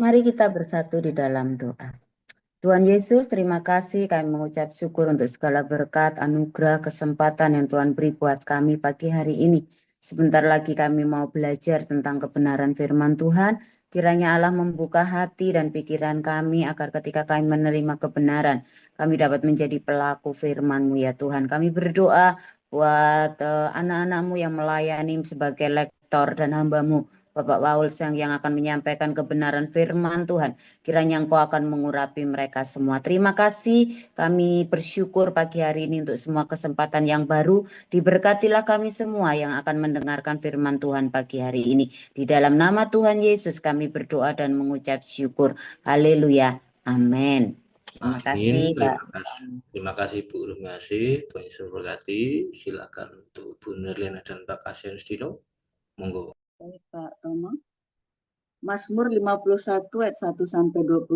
Mari kita bersatu di dalam doa. Tuhan Yesus, terima kasih kami mengucap syukur untuk segala berkat, anugerah, kesempatan yang Tuhan beri buat kami pagi hari ini. Sebentar lagi kami mau belajar tentang kebenaran firman Tuhan. Kiranya Allah membuka hati dan pikiran kami agar ketika kami menerima kebenaran, kami dapat menjadi pelaku firman-Mu ya Tuhan. Kami berdoa buat anak-anak-Mu yang melayani sebagai lektor dan hamba-Mu. Bapak Paul yang akan menyampaikan kebenaran firman Tuhan. Kiranya Engkau akan mengurapi mereka semua. Terima kasih. Kami bersyukur pagi hari ini untuk semua kesempatan yang baru. Diberkatilah kami semua yang akan mendengarkan firman Tuhan pagi hari ini. Di dalam nama Tuhan Yesus kami berdoa dan mengucap syukur. Haleluya. Amin. Terima kasih, Pak. Terima kasih Bu Rumiasih. Tuhan Yesus berkati. Silakan untuk Bu Nirlina dan Pak Kasian Stino. Monggo. Baik, Pak Tomo. Mazmur 51 ayat 1 sampai 21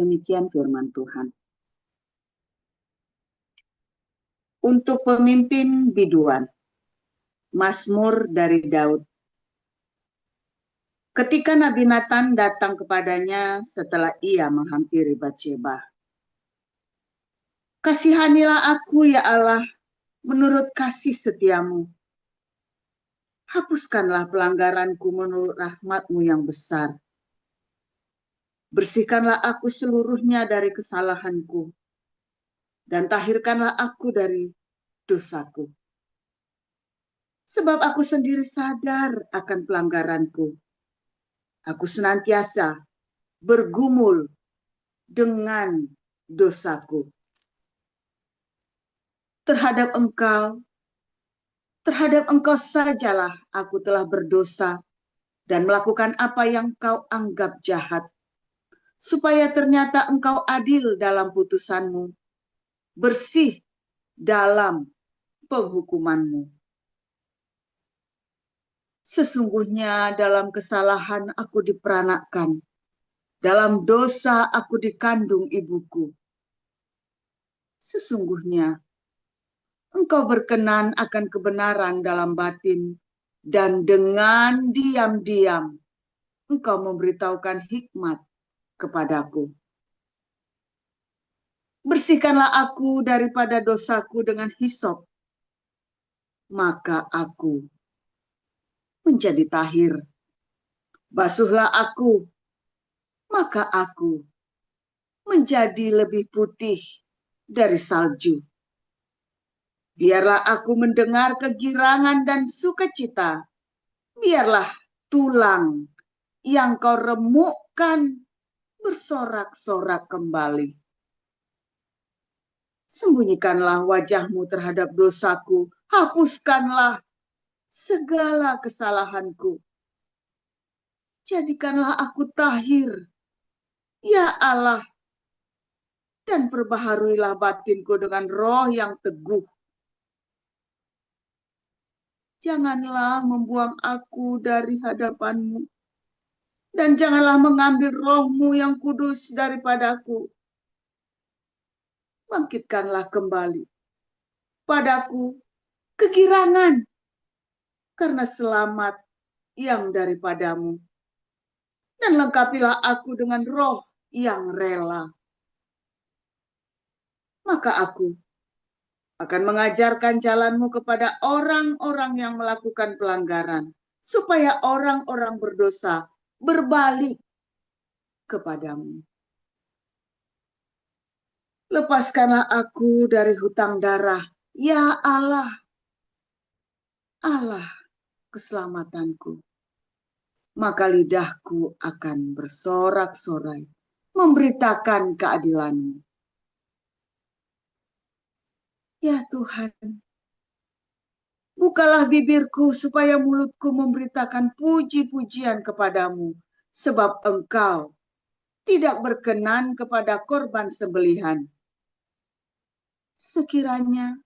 demikian firman Tuhan. Untuk pemimpin biduan, Mazmur dari Daud. Ketika Nabi Nathan datang kepadanya setelah ia menghampiri Batsheba. Kasihanilah aku ya Allah menurut kasih setiamu. Hapuskanlah pelanggaranku menurut rahmat-Mu yang besar. Bersihkanlah aku seluruhnya dari kesalahanku, dan tahirkanlah aku dari dosaku. Sebab aku sendiri sadar akan pelanggaranku. Aku senantiasa bergumul dengan dosaku. Terhadap engkau sajalah aku telah berdosa dan melakukan apa yang kau anggap jahat, supaya ternyata engkau adil dalam putusanmu, bersih dalam penghukumanmu. Sesungguhnya dalam kesalahan aku diperanakkan, dalam dosa aku dikandung ibuku. Sesungguhnya engkau berkenan akan kebenaran dalam batin, dan dengan diam-diam engkau memberitahukan hikmat kepadaku. Bersihkanlah aku daripada dosaku dengan hisop, maka aku menjadi tahir. Basuhlah aku, maka aku menjadi lebih putih dari salju. Biarlah aku mendengar kegirangan dan sukacita. Biarlah tulang yang kau remukkan bersorak-sorak kembali. Sembunyikanlah wajahmu terhadap dosaku. Hapuskanlah segala kesalahanku. Jadikanlah aku tahir, ya Allah, dan perbaharuilah batinku dengan roh yang teguh. Janganlah membuang aku dari hadapan-Mu, dan janganlah mengambil roh-Mu yang kudus daripadaku. Bangkitkanlah kembali padaku kegirangan karena selamat yang daripadamu, dan lengkapilah aku dengan roh yang rela. Maka aku akan mengajarkan jalan-Mu kepada orang-orang yang melakukan pelanggaran, supaya orang-orang berdosa berbalik kepadamu. Lepaskanlah aku dari hutang darah, ya Allah, Allah keselamatanku. Maka lidahku akan bersorak-sorai, memberitakan keadilan-Mu. Ya Tuhan, bukalah bibirku supaya mulutku memberitakan puji-pujian kepadamu, sebab Engkau tidak berkenan kepada korban sembelihan. Sekiranya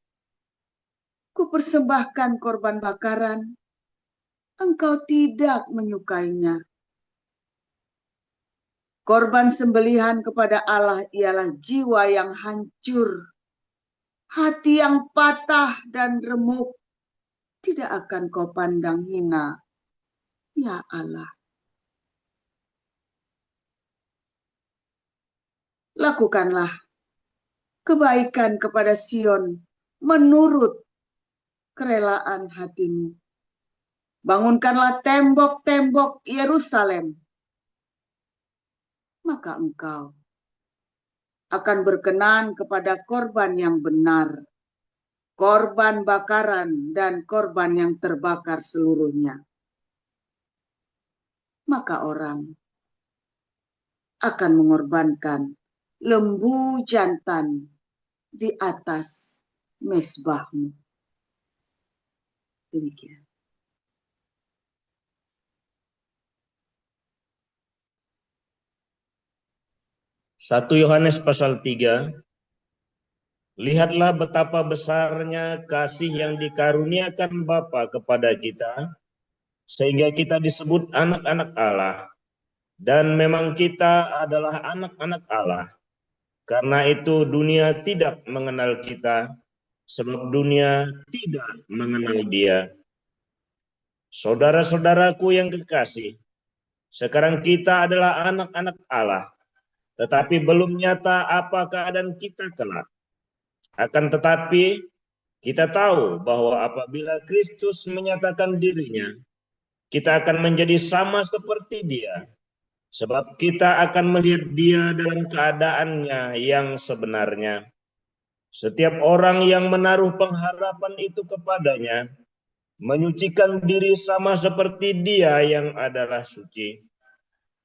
ku persembahkan korban bakaran, Engkau tidak menyukainya. Korban sembelihan kepada Allah ialah jiwa yang hancur, hati yang patah dan remuk, tidak akan Kau pandang hina, ya Allah. Lakukanlah kebaikan kepada Sion menurut kerelaan hatimu. Bangunkanlah tembok-tembok Yerusalem, maka engkau akan berkenan kepada korban yang benar, korban bakaran dan korban yang terbakar seluruhnya. Maka orang akan mengorbankan lembu jantan di atas mezbahmu. Demikian. Satu Yohanes pasal 3. Lihatlah betapa besarnya kasih yang dikaruniakan Bapa kepada kita, sehingga kita disebut anak-anak Allah. Dan memang kita adalah anak-anak Allah. Karena itu dunia tidak mengenal kita, sebab dunia tidak mengenal Dia. Saudara-saudaraku yang kekasih, sekarang kita adalah anak-anak Allah, tetapi belum nyata apa keadaan kita kelak. Akan tetapi kita tahu bahwa apabila Kristus menyatakan dirinya, kita akan menjadi sama seperti Dia, sebab kita akan melihat Dia dalam keadaannya yang sebenarnya. Setiap orang yang menaruh pengharapan itu kepadanya, menyucikan diri sama seperti Dia yang adalah suci.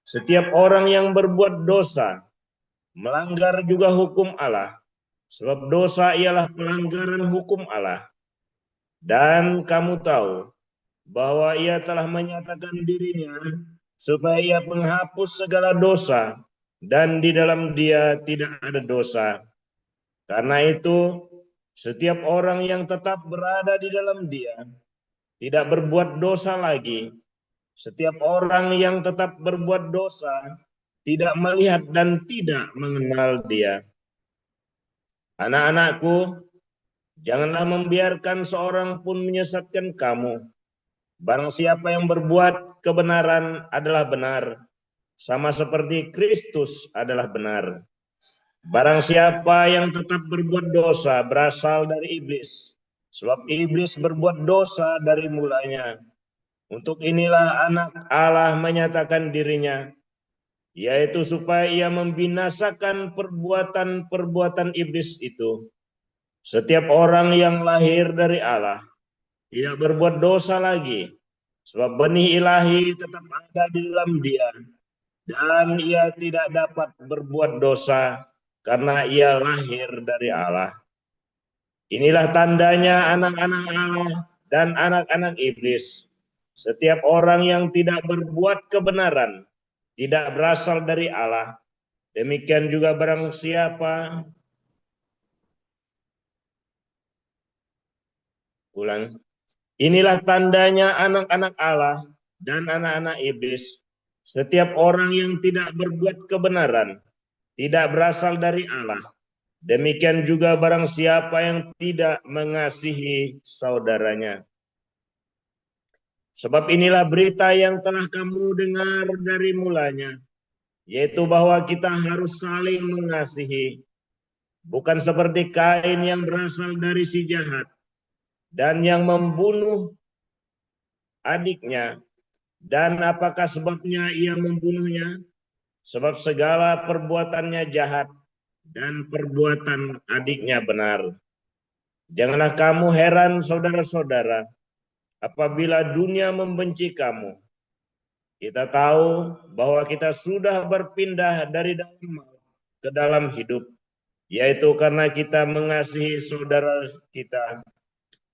Setiap orang yang berbuat dosa, melanggar juga hukum Allah, sebab dosa ialah pelanggaran hukum Allah. Dan kamu tahu bahwa Ia telah menyatakan dirinya supaya Ia menghapus segala dosa, dan di dalam Dia tidak ada dosa. Karena itu, setiap orang yang tetap berada di dalam Dia tidak berbuat dosa lagi. Setiap orang yang tetap berbuat dosa tidak melihat dan tidak mengenal Dia. Anak-anakku, janganlah membiarkan seorang pun menyesatkan kamu. Barang siapa yang berbuat kebenaran adalah benar, sama seperti Kristus adalah benar. Barang siapa yang tetap berbuat dosa berasal dari iblis, sebab iblis berbuat dosa dari mulanya. Untuk inilah anak Allah menyatakan dirinya, yaitu supaya Ia membinasakan perbuatan-perbuatan iblis itu. Setiap orang yang lahir dari Allah tidak berbuat dosa lagi, sebab benih ilahi tetap ada di dalam dia, dan ia tidak dapat berbuat dosa karena ia lahir dari Allah. Inilah tandanya anak-anak Allah dan anak-anak iblis. Setiap orang yang tidak berbuat kebenaran tidak berasal dari Allah. Demikian juga barang siapa Inilah tandanya anak-anak Allah dan anak-anak iblis. Setiap orang yang tidak berbuat kebenaran tidak berasal dari Allah. Demikian juga barang siapa yang tidak mengasihi saudaranya. Sebab inilah berita yang telah kamu dengar dari mulanya, yaitu bahwa kita harus saling mengasihi. Bukan seperti Kain yang berasal dari si jahat dan yang membunuh adiknya. Dan apakah sebabnya ia membunuhnya? Sebab segala perbuatannya jahat dan perbuatan adiknya benar. Janganlah kamu heran, saudara-saudara, apabila dunia membenci kamu. Kita tahu bahwa kita sudah berpindah dari dalam maut ke dalam hidup, yaitu karena kita mengasihi saudara kita.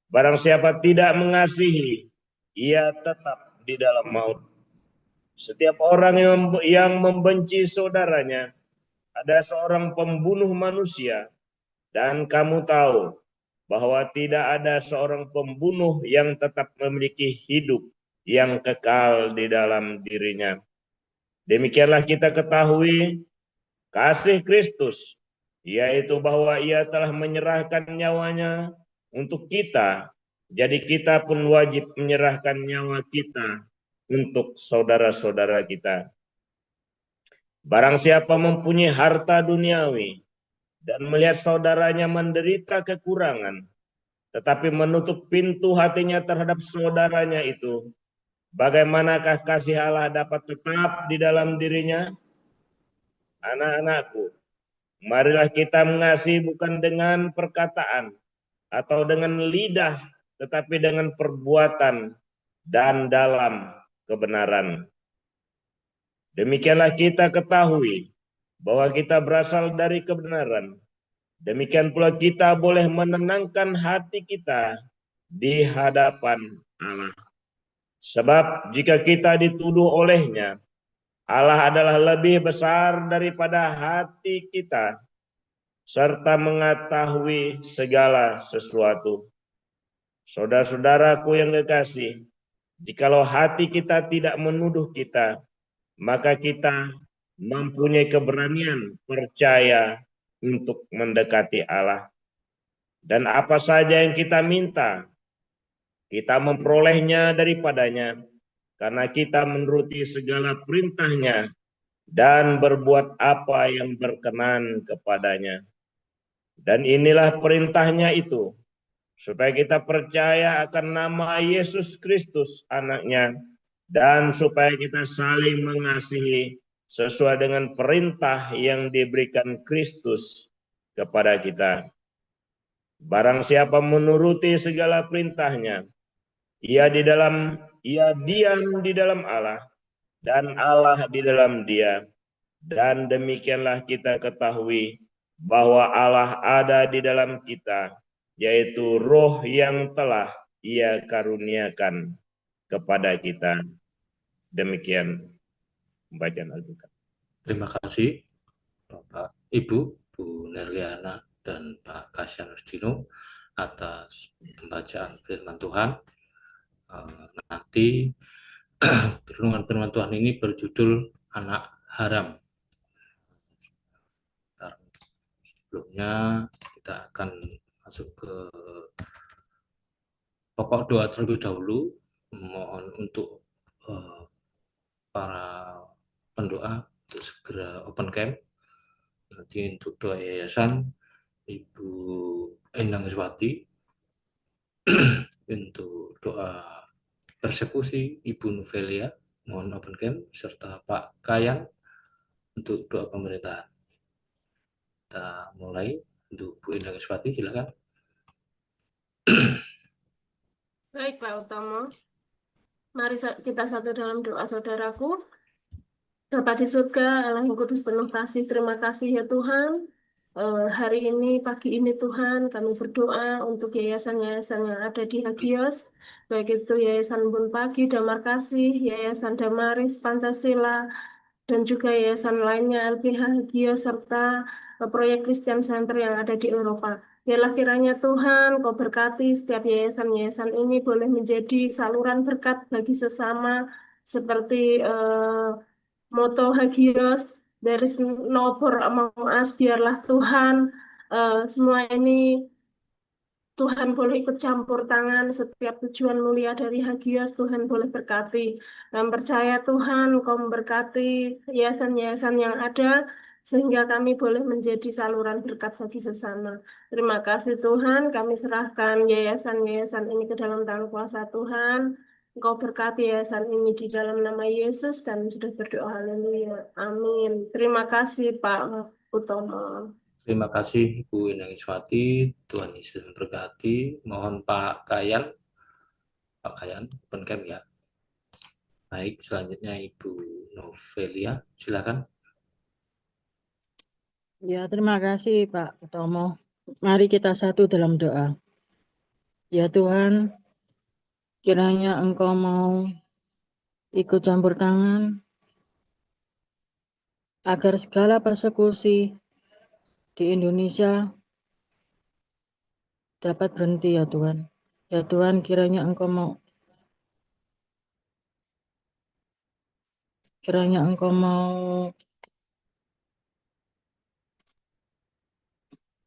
Barang siapa tidak mengasihi, ia tetap di dalam maut. Setiap orang yang membenci saudaranya ada seorang pembunuh manusia, dan kamu tahu bahwa tidak ada seorang pembunuh yang tetap memiliki hidup yang kekal di dalam dirinya. Demikianlah kita ketahui kasih Kristus, yaitu bahwa Ia telah menyerahkan nyawanya untuk kita. Jadi kita pun wajib menyerahkan nyawa kita untuk saudara-saudara kita. Barang siapa mempunyai harta duniawi dan melihat saudaranya menderita kekurangan, tetapi menutup pintu hatinya terhadap saudaranya itu, bagaimanakah kasih Allah dapat tetap di dalam dirinya? Anak-anakku, marilah kita mengasihi bukan dengan perkataan atau dengan lidah, tetapi dengan perbuatan dan dalam kebenaran. Demikianlah kita ketahui bahwa kita berasal dari kebenaran. Demikian pula kita boleh menenangkan hati kita di hadapan Allah. Sebab jika kita dituduh olehnya, Allah adalah lebih besar daripada hati kita, serta mengetahui segala sesuatu. Saudara-saudaraku yang kekasih, jikalau hati kita tidak menuduh kita, maka kita mempunyai keberanian percaya untuk mendekati Allah. Dan apa saja yang kita minta, kita memperolehnya daripadanya, karena kita menuruti segala perintahnya dan berbuat apa yang berkenan kepadanya. Dan inilah perintahnya itu, supaya kita percaya akan nama Yesus Kristus anaknya, dan supaya kita saling mengasihi sesuai dengan perintah yang diberikan Kristus kepada kita. Barang siapa menuruti segala perintahnya, ia diam di dalam Allah, dan Allah di dalam dia. Dan demikianlah kita ketahui bahwa Allah ada di dalam kita, yaitu Roh yang telah Ia karuniakan kepada kita. Demikian pembacaan Alkitab. Terima kasih Bapak, Ibu, Bu Nerliana, dan Pak Kasian Rustino atas pembacaan firman Tuhan. Nanti firman Tuhan ini berjudul Anak Haram. Sebelumnya kita akan masuk ke pokok doa terlebih dahulu. Mohon untuk para pendoa untuk segera open camp. Nanti untuk doa yayasan Ibu Endang Iswati, untuk doa persekusi Ibu Novelia, mohon open camp, serta Pak Kayan untuk doa pemerintahan. Kita mulai untuk Bu Endang Iswati, silakan. Baik Pak Utomo, mari kita satu dalam doa. Saudaraku, Bapa di surga, Allah yang kudus penuh kasih, terima kasih ya Tuhan. Hari ini, pagi ini Tuhan, kami berdoa untuk yayasan-yayasan yang ada di Hagios, baik itu Yayasan Bun Pagi, Damar Kasih, Yayasan Damaris, Pancasila, dan juga yayasan lainnya LBH Hagios, serta proyek Christian Center yang ada di Eropa. Biarlah kiranya Tuhan, Kau berkati setiap yayasan-yayasan ini boleh menjadi saluran berkat bagi sesama, seperti moto Hagios, there is no poor among us, biarlah Tuhan semua ini Tuhan boleh ikut campur tangan setiap tujuan mulia dari Hagios, Tuhan boleh berkati. Dan percaya Tuhan, Kau memberkati yayasan-yayasan yang ada, sehingga kami boleh menjadi saluran berkat bagi sesama. Terima kasih Tuhan, kami serahkan yayasan-yayasan ini ke dalam tangan kuasa Tuhan. Engkau berkati yayasan ini di dalam nama Yesus, dan sudah berdoa, haleluya. Amin. Terima kasih Pak Utomo. Terima kasih Bu Endang Iswati, Tuhan Yesus memberkati. Mohon Pak Kayan, open camp ya. Baik, selanjutnya Ibu Novelia, silakan. Ya, terima kasih Pak Utomo. Mari kita satu dalam doa. Ya Tuhan, kiranya Engkau mau ikut campur tangan agar segala persekusi di Indonesia dapat berhenti ya Tuhan. Ya Tuhan, kiranya Engkau mau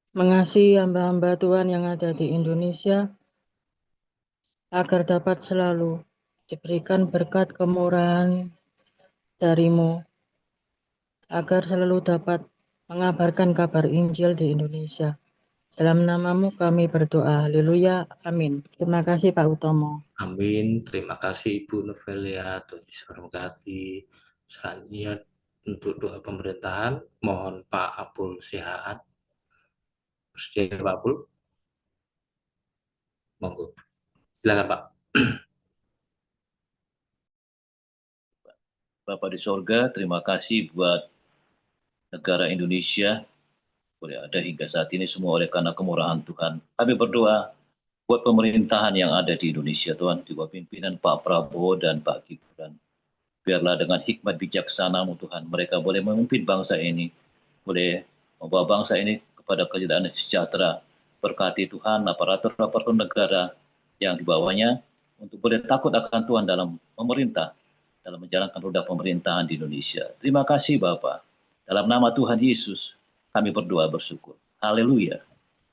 mengasihi hamba-hamba Tuhan yang ada di Indonesia agar dapat selalu diberikan berkat kemurahan dari-Mu. agar selalu dapat mengabarkan kabar Injil di Indonesia. Dalam namamu kami berdoa. Haleluya. Amin. Terima kasih Pak Utomo. Amin. Terima kasih Ibu Novelia. Tuhan Yesus memberkati. Selanjutnya untuk doa pemerintahan, mohon Pak Apul Sihaan. Bersedia Pak Apul? Monggo. Silakan Pak. Bapa di sorga, terima kasih buat negara Indonesia, boleh ada hingga saat ini semua oleh karena kemurahan Tuhan. Kami berdoa buat pemerintahan yang ada di Indonesia, Tuhan, di bawah pimpinan Pak Prabowo dan Pak Gibran. Biarlah dengan hikmat bijaksana-Mu, Tuhan, mereka boleh memimpin bangsa ini, boleh membawa bangsa ini kepada kejayaan sejahtera. Berkati Tuhan aparatur-aparatur negara yang dibawanya untuk boleh takut akan Tuhan dalam pemerintah, dalam menjalankan roda pemerintahan di Indonesia. Terima kasih Bapa. Dalam nama Tuhan Yesus, kami berdoa bersyukur. Haleluya.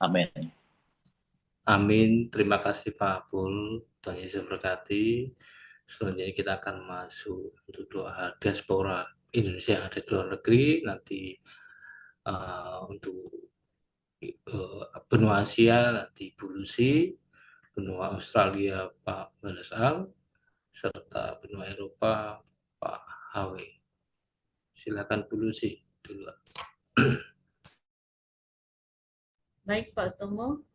Amin. Amin. Terima kasih Pak Apul. Tuhan Yesus berkati. Selanjutnya kita akan masuk untuk doa diaspora Indonesia yang ada di luar negeri. Nanti untuk benua Asia nanti Bu Lucy, benua Australia Pak Balasang, serta benua Eropa Pak HW. Silakan Bu Lucy dulu. Baik Pak Utomo,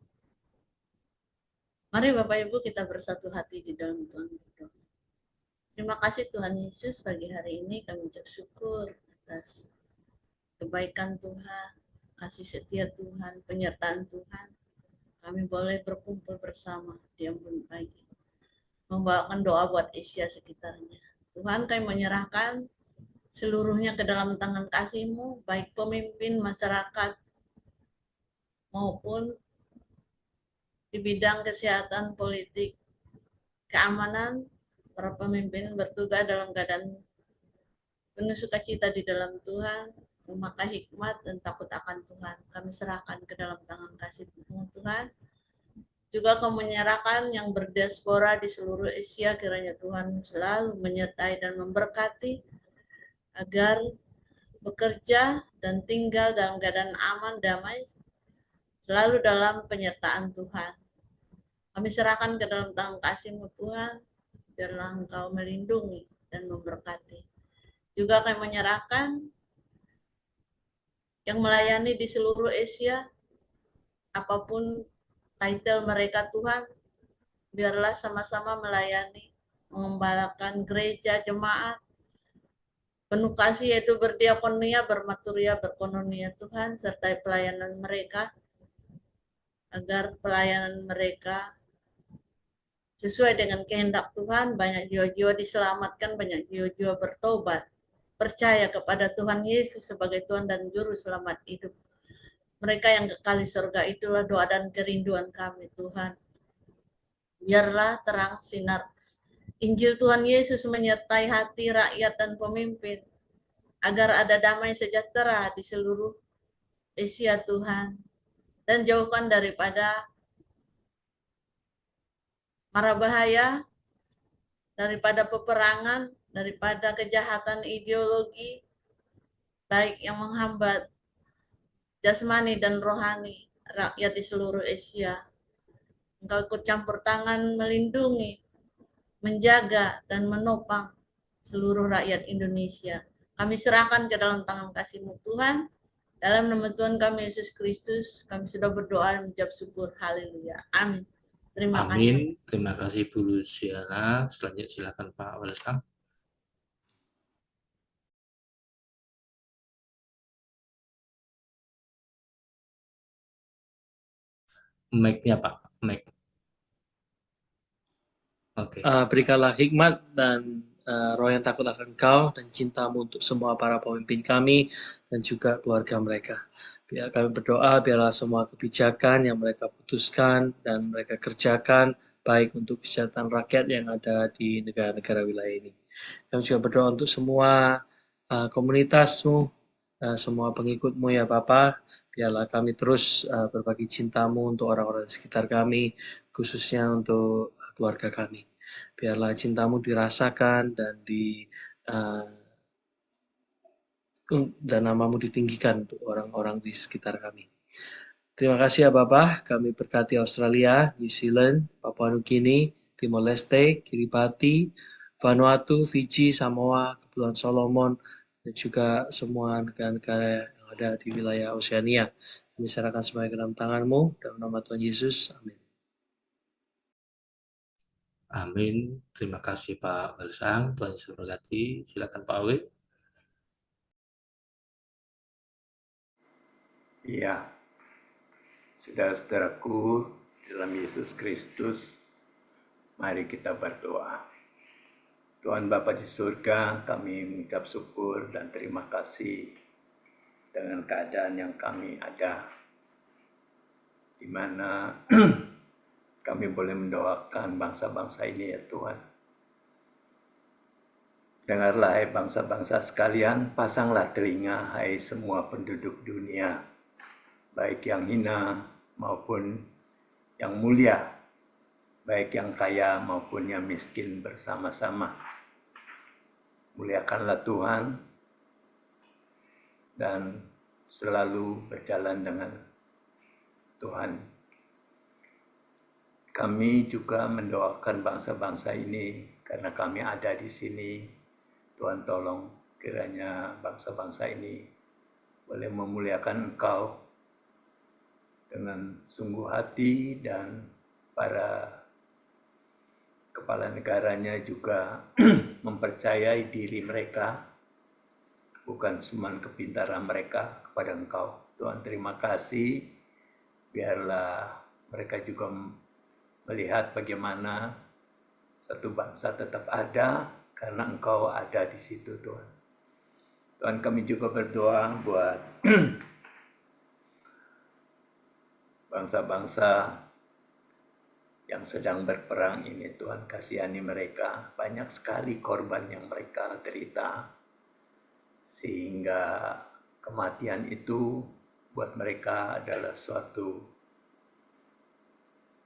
mari Bapak Ibu kita bersatu hati di dalam Tuhan berdoa. Terima kasih Tuhan Yesus, pagi hari ini kami ucap syukur atas kebaikan Tuhan, kasih setia Tuhan, penyertaan Tuhan. Kami boleh berkumpul bersama di embun pagi, membawakan doa buat Asia sekitarnya. Tuhan, kami menyerahkan seluruhnya ke dalam tangan kasih-Mu, baik pemimpin masyarakat maupun di bidang kesehatan, politik, keamanan. Para pemimpin bertugas dalam keadaan penuh sukacita di dalam Tuhan, memakai hikmat dan takut akan Tuhan. Kami serahkan ke dalam tangan kasih-Mu Tuhan. Juga Kami menyerahkan yang berdiaspora di seluruh Asia, kiranya Tuhan selalu menyertai dan memberkati agar bekerja dan tinggal dalam keadaan aman, damai, selalu dalam penyertaan Tuhan. Kami serahkan ke dalam tangan kasih-Mu Tuhan, biarlah Engkau melindungi dan memberkati. Juga kami menyerahkan yang melayani di seluruh Asia, apapun title mereka Tuhan, biarlah sama-sama melayani, mengembalakan gereja, jemaat, penuh kasih yaitu berdiakonia, bermaturia, berkononia Tuhan, serta pelayanan mereka, agar pelayanan mereka sesuai dengan kehendak Tuhan, banyak jiwa-jiwa diselamatkan, banyak jiwa-jiwa bertobat, percaya kepada Tuhan Yesus sebagai Tuhan dan Juru Selamat hidup. Mereka yang kekal di surga, itulah doa dan kerinduan kami Tuhan. Biarlah terang sinar Injil Tuhan Yesus menyertai hati rakyat dan pemimpin, agar ada damai sejahtera di seluruh Asia Tuhan, dan jauhkan daripada mara bahaya, daripada peperangan, daripada kejahatan ideologi, baik yang menghambat jasmani dan rohani rakyat di seluruh Asia. Engkau ikut campur tangan melindungi, menjaga, dan menopang seluruh rakyat Indonesia. Kami serahkan ke dalam tangan kasih-Mu Tuhan. Dalam nama Tuhan kami Yesus Kristus, kami sudah berdoa dan mengucap syukur. Haleluya. Amin. Terima kasih. Amin. Terima kasih Bu Luciana. Selanjutnya silakan Pak Balasang. Mic-nya Pak, mic. Oke. Berikanlah hikmat dan roh yang takut akan Engkau dan cinta-Mu untuk semua para pemimpin kami dan juga keluarga mereka. Biar kami berdoa, biarlah semua kebijakan yang mereka putuskan dan mereka kerjakan baik untuk kesejahteraan rakyat yang ada di negara-negara wilayah ini. Kami juga berdoa untuk semua komunitas-Mu, semua pengikut-Mu ya Bapa. Biarlah kami terus berbagi cinta-Mu untuk orang-orang di sekitar kami, khususnya untuk keluarga kami. Biarlah cinta-Mu dirasakan dan dan nama-Mu ditinggikan untuk orang-orang di sekitar kami. Terima kasih ya Bapak, kami berkati Australia, New Zealand, Papua Nugini, Timor Leste, Kiribati, Vanuatu, Fiji, Samoa, Kepulauan Solomon, dan juga semua negara-negara yang ada di wilayah Oseania. Kami serahkan semuanya ke dalam tangan-Mu, dalam nama Tuhan Yesus, amin. Amin. Terima kasih Pak Balsang. Tuhan Yesus memberkati. Silakan Pak Awi. Iya, saudara-saudaraku dalam Yesus Kristus, mari kita berdoa. Tuhan Bapa di surga, kami mengucap syukur dan terima kasih dengan keadaan yang kami ada, di mana kami boleh mendoakan bangsa-bangsa ini ya Tuhan. Dengarlah hai bangsa-bangsa sekalian, pasanglah telinga hai semua penduduk dunia, baik yang hina maupun yang mulia, baik yang kaya maupun yang miskin bersama-sama. Muliakanlah Tuhan dan selalu berjalan dengan Tuhan. Kami juga mendoakan bangsa-bangsa ini karena kami ada di sini. Tuhan tolong kiranya bangsa-bangsa ini boleh memuliakan Engkau dengan sungguh hati, dan para kepala negaranya juga mempercayai diri mereka, bukan cuma kepintaran mereka kepada Engkau. Tuhan terima kasih, biarlah mereka juga melihat bagaimana satu bangsa tetap ada karena Engkau ada di situ Tuhan. Tuhan kami juga berdoa buat bangsa-bangsa yang sedang berperang ini, Tuhan kasihani mereka. Banyak sekali korban yang mereka derita, sehingga kematian itu buat mereka adalah suatu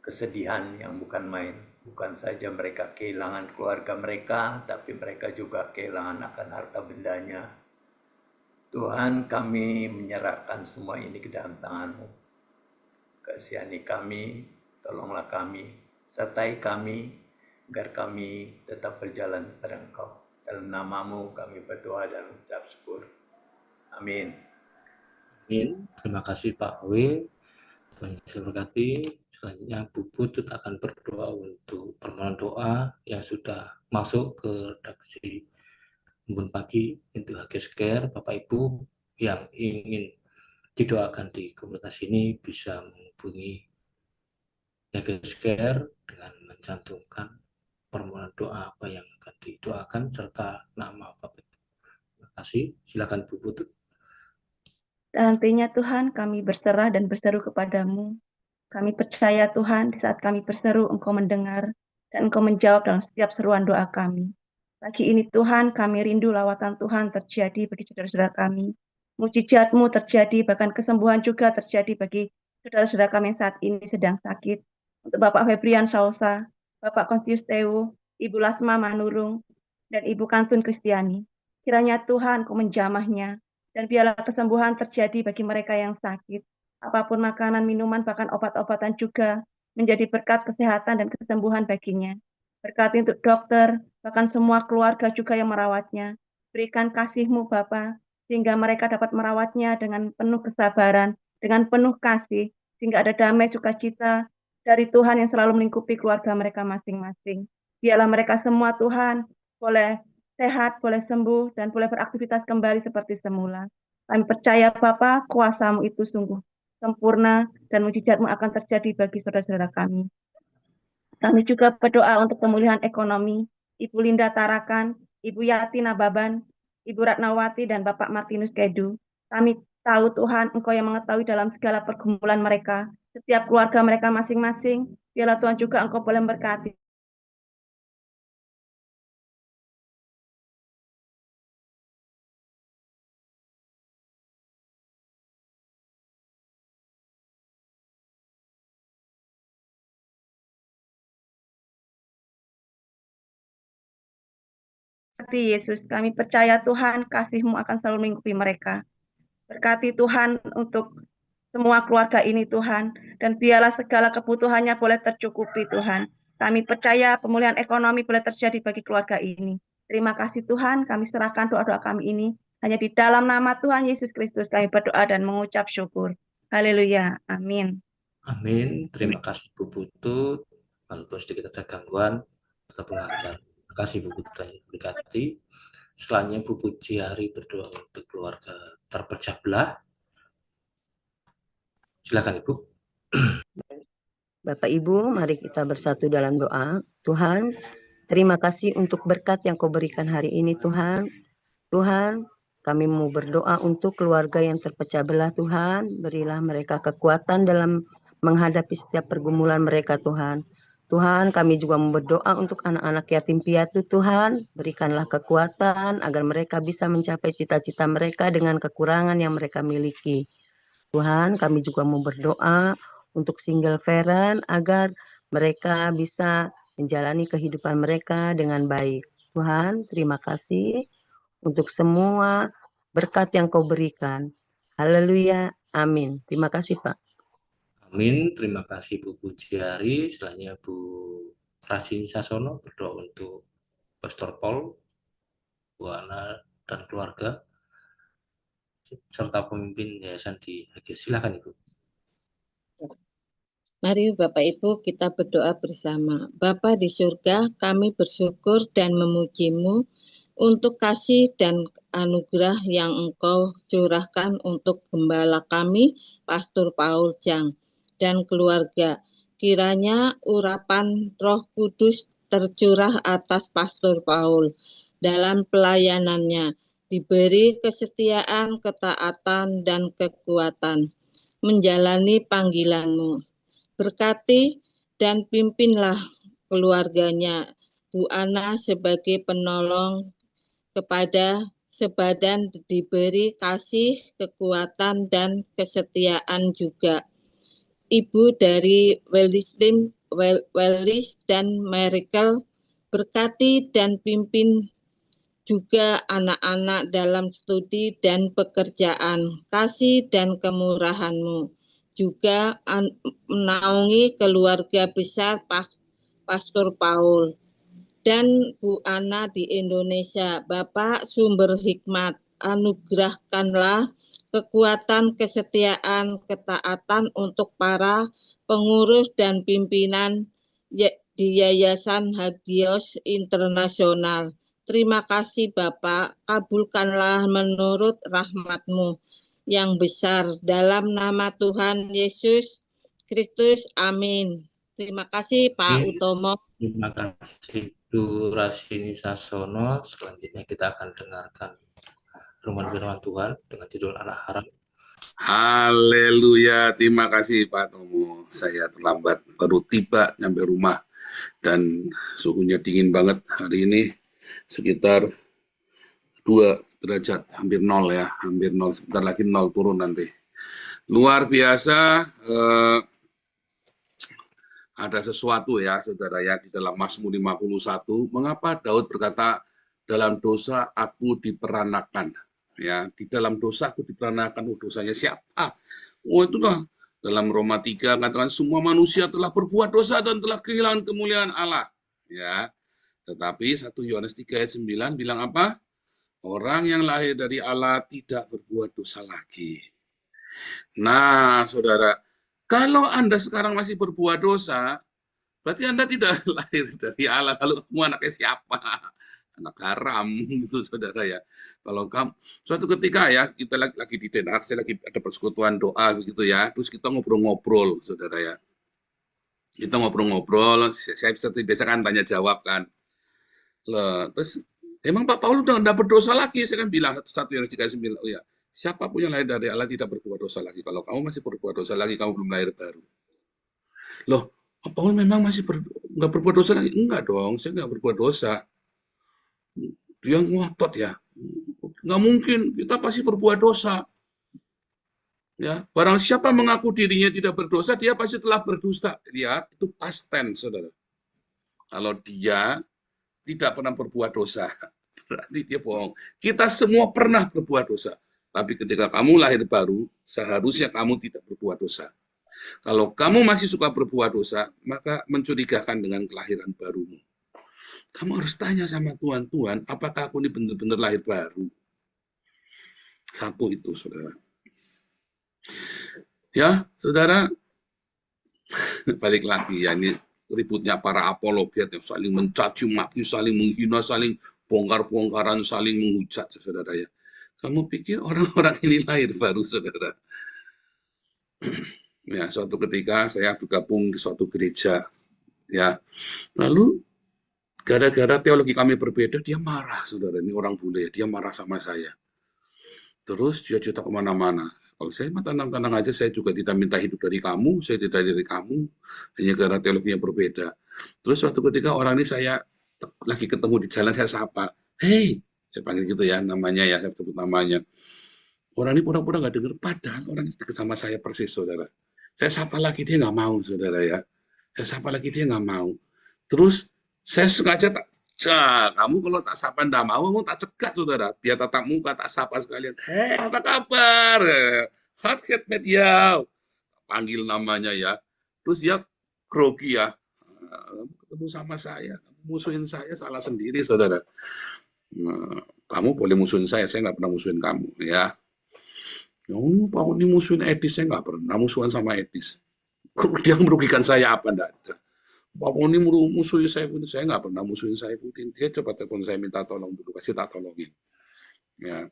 kesedihan yang bukan main. Bukan saja mereka kehilangan keluarga mereka, tapi mereka juga kehilangan akan harta bendanya. Tuhan, kami menyerahkan semua ini ke dalam tangan-Mu. Kasihani kami, tolonglah kami, sertai kami, agar kami tetap berjalan pada Engkau. Dalam nama-Mu kami berdoa dan mengucap syukur. Amin. Amin. Terima kasih Pak Awi. Tuhan Yesus memberkati. Selanjutnya Bu Putut akan berdoa untuk permohonan doa yang sudah masuk ke redaksi Embun Pagi untuk HGS Care. Bapak Ibu yang ingin didoakan di komunitas ini bisa menghubungi HGS Care dengan mencantumkan permohonan doa apa yang akan didoakan serta nama Bapak Ibu. Terima kasih. Silakan Bu Putut. Nantinya Tuhan, kami berserah dan berseru kepadamu. Kami percaya Tuhan, di saat kami berseru, Engkau mendengar, dan Engkau menjawab dalam setiap seruan doa kami. Pagi ini Tuhan, kami rindu lawatan Tuhan terjadi bagi saudara-saudara kami. Mujizat-Mu terjadi, bahkan kesembuhan juga terjadi bagi saudara-saudara kami yang saat ini sedang sakit. Untuk Bapak Febrian Sausa, Bapak Konstius Tewu, Ibu Lasma Manurung, dan Ibu Kantun Kristiani. Kiranya Tuhan Kau menjamahnya, dan biarlah kesembuhan terjadi bagi mereka yang sakit. Apapun makanan, minuman, bahkan obat-obatan juga menjadi berkat kesehatan dan kesembuhan baginya. Berkati untuk dokter, bahkan semua keluarga juga yang merawatnya. Berikan kasih-Mu Bapa, sehingga mereka dapat merawatnya dengan penuh kesabaran, dengan penuh kasih, sehingga ada damai sukacita dari Tuhan yang selalu melingkupi keluarga mereka masing-masing. Biarlah mereka semua Tuhan boleh sehat, boleh sembuh, dan boleh beraktivitas kembali seperti semula. Kami percaya Bapa, kuasa-Mu itu sungguh sempurna, dan mujizat-Mu akan terjadi bagi saudara-saudara kami. Kami juga berdoa untuk pemulihan ekonomi, Ibu Linda Tarakan, Ibu Yati Nababan, Ibu Ratnawati, dan Bapak Martinus Kedu. Kami tahu Tuhan, Engkau yang mengetahui dalam segala pergumulan mereka, setiap keluarga mereka masing-masing. Biarlah Tuhan juga Engkau boleh memberkati. Berkati Yesus, kami percaya Tuhan kasih-Mu akan selalu mengikuti mereka. Berkati Tuhan untuk semua keluarga ini Tuhan, dan biarlah segala kebutuhannya boleh tercukupi Tuhan. Kami percaya pemulihan ekonomi boleh terjadi bagi keluarga ini. Terima kasih Tuhan, kami serahkan doa-doa kami ini. Hanya di dalam nama Tuhan Yesus Kristus kami berdoa dan mengucap syukur. Haleluya, amin. Amin. Terima kasih Bu Putut. Walaupun sedikit ada gangguan, tetap lancar. Terima kasih Bu Putut yang berkati. Selanjutnya Bu Pujiari berdoa untuk keluarga terpecah belah. Silakan Ibu. Bapak Ibu, mari kita bersatu dalam doa. Tuhan, terima kasih untuk berkat yang Kau berikan hari ini Tuhan. Tuhan, kami mau berdoa untuk keluarga yang terpecah belah Tuhan. Berilah mereka kekuatan dalam menghadapi setiap pergumulan mereka Tuhan. Tuhan, kami juga mau berdoa untuk anak-anak yatim piatu Tuhan. Berikanlah kekuatan agar mereka bisa mencapai cita-cita mereka dengan kekurangan yang mereka miliki. Tuhan, kami juga mau berdoa untuk single parent agar mereka bisa menjalani kehidupan mereka dengan baik. Tuhan, terima kasih untuk semua berkat yang Kau berikan. Haleluya, amin. Terima kasih Pak. Amin. Terima kasih Bu Pujiari. Selanjutnya Bu Rasini Sasono berdoa untuk Pastor Paul, Bu Ana dan keluarga, serta pemimpin yayasan di Hagia. Silakan Ibu. Mari Bapak Ibu kita berdoa bersama. Bapa di surga, kami bersyukur dan memuji-Mu untuk kasih dan anugerah yang Engkau curahkan untuk gembala kami, Pastor Paul Jang, dan keluarga. Kiranya urapan Roh Kudus tercurah atas Pastor Paul dalam pelayanannya, diberi kesetiaan, ketaatan, dan kekuatan menjalani panggilan-Mu. Berkati dan pimpinlah keluarganya, Bu Ana sebagai penolong kepada sebadan, diberi kasih, kekuatan, dan kesetiaan juga. Ibu dari Wellis dan Miracle, berkati dan pimpin juga anak-anak dalam studi dan pekerjaan, kasih dan kemurahan-Mu. Juga menaungi keluarga besar Pastor Paul dan Bu Ana di Indonesia. Bapak sumber hikmat, anugerahkanlah kekuatan, kesetiaan, ketaatan untuk para pengurus dan pimpinan di Yayasan Hagios Internasional. Terima kasih Bapak, kabulkanlah menurut rahmat-Mu yang besar dalam nama Tuhan Yesus Kristus. Amin. Terima kasih Pak Utomo. Terima kasih Bu Rasini Sasono. Selanjutnya kita akan dengarkan renungan firman Tuhan dengan judul Anak Haram. Haleluya, terima kasih Pak Tomo. Saya terlambat, baru tiba nyampe rumah dan suhunya dingin banget hari ini, sekitar 2 derajat, hampir 0 ya, hampir 0, sebentar lagi 0 turun nanti. Luar biasa, ada sesuatu ya saudara ya di dalam Mazmur 51, mengapa Daud berkata dalam dosa aku diperanakan. Ya, di dalam dosa aku diperanakan. Dosanya siapa? Itulah dalam Roma 3 katakan semua manusia telah berbuat dosa dan telah kehilangan kemuliaan Allah. Ya. Tetapi 1 Yohanes 3 ayat 9 bilang apa? Orang yang lahir dari Allah tidak berbuat dosa lagi. Nah, saudara, kalau Anda sekarang masih berbuat dosa, berarti Anda tidak lahir dari Allah. Lalu kamu anaknya siapa? Anak haram gitu saudara ya. Kalau kamu suatu ketika ya kita lagi di Den Haag, saya lagi ada persekutuan doa gitu ya, terus kita ngobrol-ngobrol saudara ya. Kita ngobrol-ngobrol, saya biasa kan tanya jawab kan. Loh, terus emang Pak Paulus udah enggak berdosa lagi? Saya kan bilang 1 Yohanes 3:9, oh ya, siapapun yang lahir dari Allah tidak berbuat dosa lagi. Kalau kamu masih berbuat dosa lagi, kamu belum lahir baru. Loh, Pak Paulus memang masih enggak berbuat dosa lagi? Enggak dong, saya enggak berbuat dosa. Dia ngotot ya, nggak mungkin, kita pasti berbuat dosa. Ya, barang siapa mengaku dirinya tidak berdosa, dia pasti telah berdusta. Lihat, itu past tense, saudara. Kalau dia tidak pernah berbuat dosa, berarti dia bohong. Kita semua pernah berbuat dosa. Tapi ketika kamu lahir baru, seharusnya kamu tidak berbuat dosa. Kalau kamu masih suka berbuat dosa, maka mencurigakan dengan kelahiran barumu. Kamu harus tanya sama Tuhan, Tuhan, apakah aku ini benar-benar lahir baru? Satu itu, saudara. Ya, saudara, balik lagi ya, ini ributnya para apologet yang saling mencaci maki, saling menghina, saling bongkar-bongkaran, saling menghujat, saudara ya. Kamu pikir orang-orang ini lahir baru, saudara? Ya, suatu ketika saya bergabung di suatu gereja, ya. Lalu gara-gara teologi kami berbeda, dia marah, saudara. Ini orang bule, dia marah sama saya. Terus dia cerita kemana-mana. Kalau saya mah tenang-tenang aja, saya juga tidak minta hidup dari kamu, saya tidak dari kamu, hanya karena teologinya berbeda. Terus suatu ketika orang ini saya lagi ketemu di jalan, saya sapa, hey, saya panggil gitu ya, namanya ya, saya sebut namanya. Orang ini pura-pura nggak dengar, padahal orang itu sama saya persis, saudara. Saya sapa lagi, dia nggak mau, saudara ya. Saya sapa lagi, dia nggak mau. Terus saya sengaja tak, kamu kalau tak sapa nggak mau, kamu tak cegat, saudara. Biar tatap muka, tak sapa sekalian. Hei, apa kabar? Hot hit media. Panggil namanya ya. Terus dia grogi ya. Ketemu sama saya, musuhin saya, salah sendiri, saudara. Nah, kamu boleh musuhin saya nggak pernah musuhin kamu, ya. Oh, Pak ini musuhin Edis, saya nggak pernah musuhan sama Edis. Dia merugikan saya apa, enggak ada. Pak ini musuhin Saifuddin, saya nggak pernah musuhin Saifuddin. Dia coba telepon saya minta tolong dulu, kasih tak tolongin. Ya,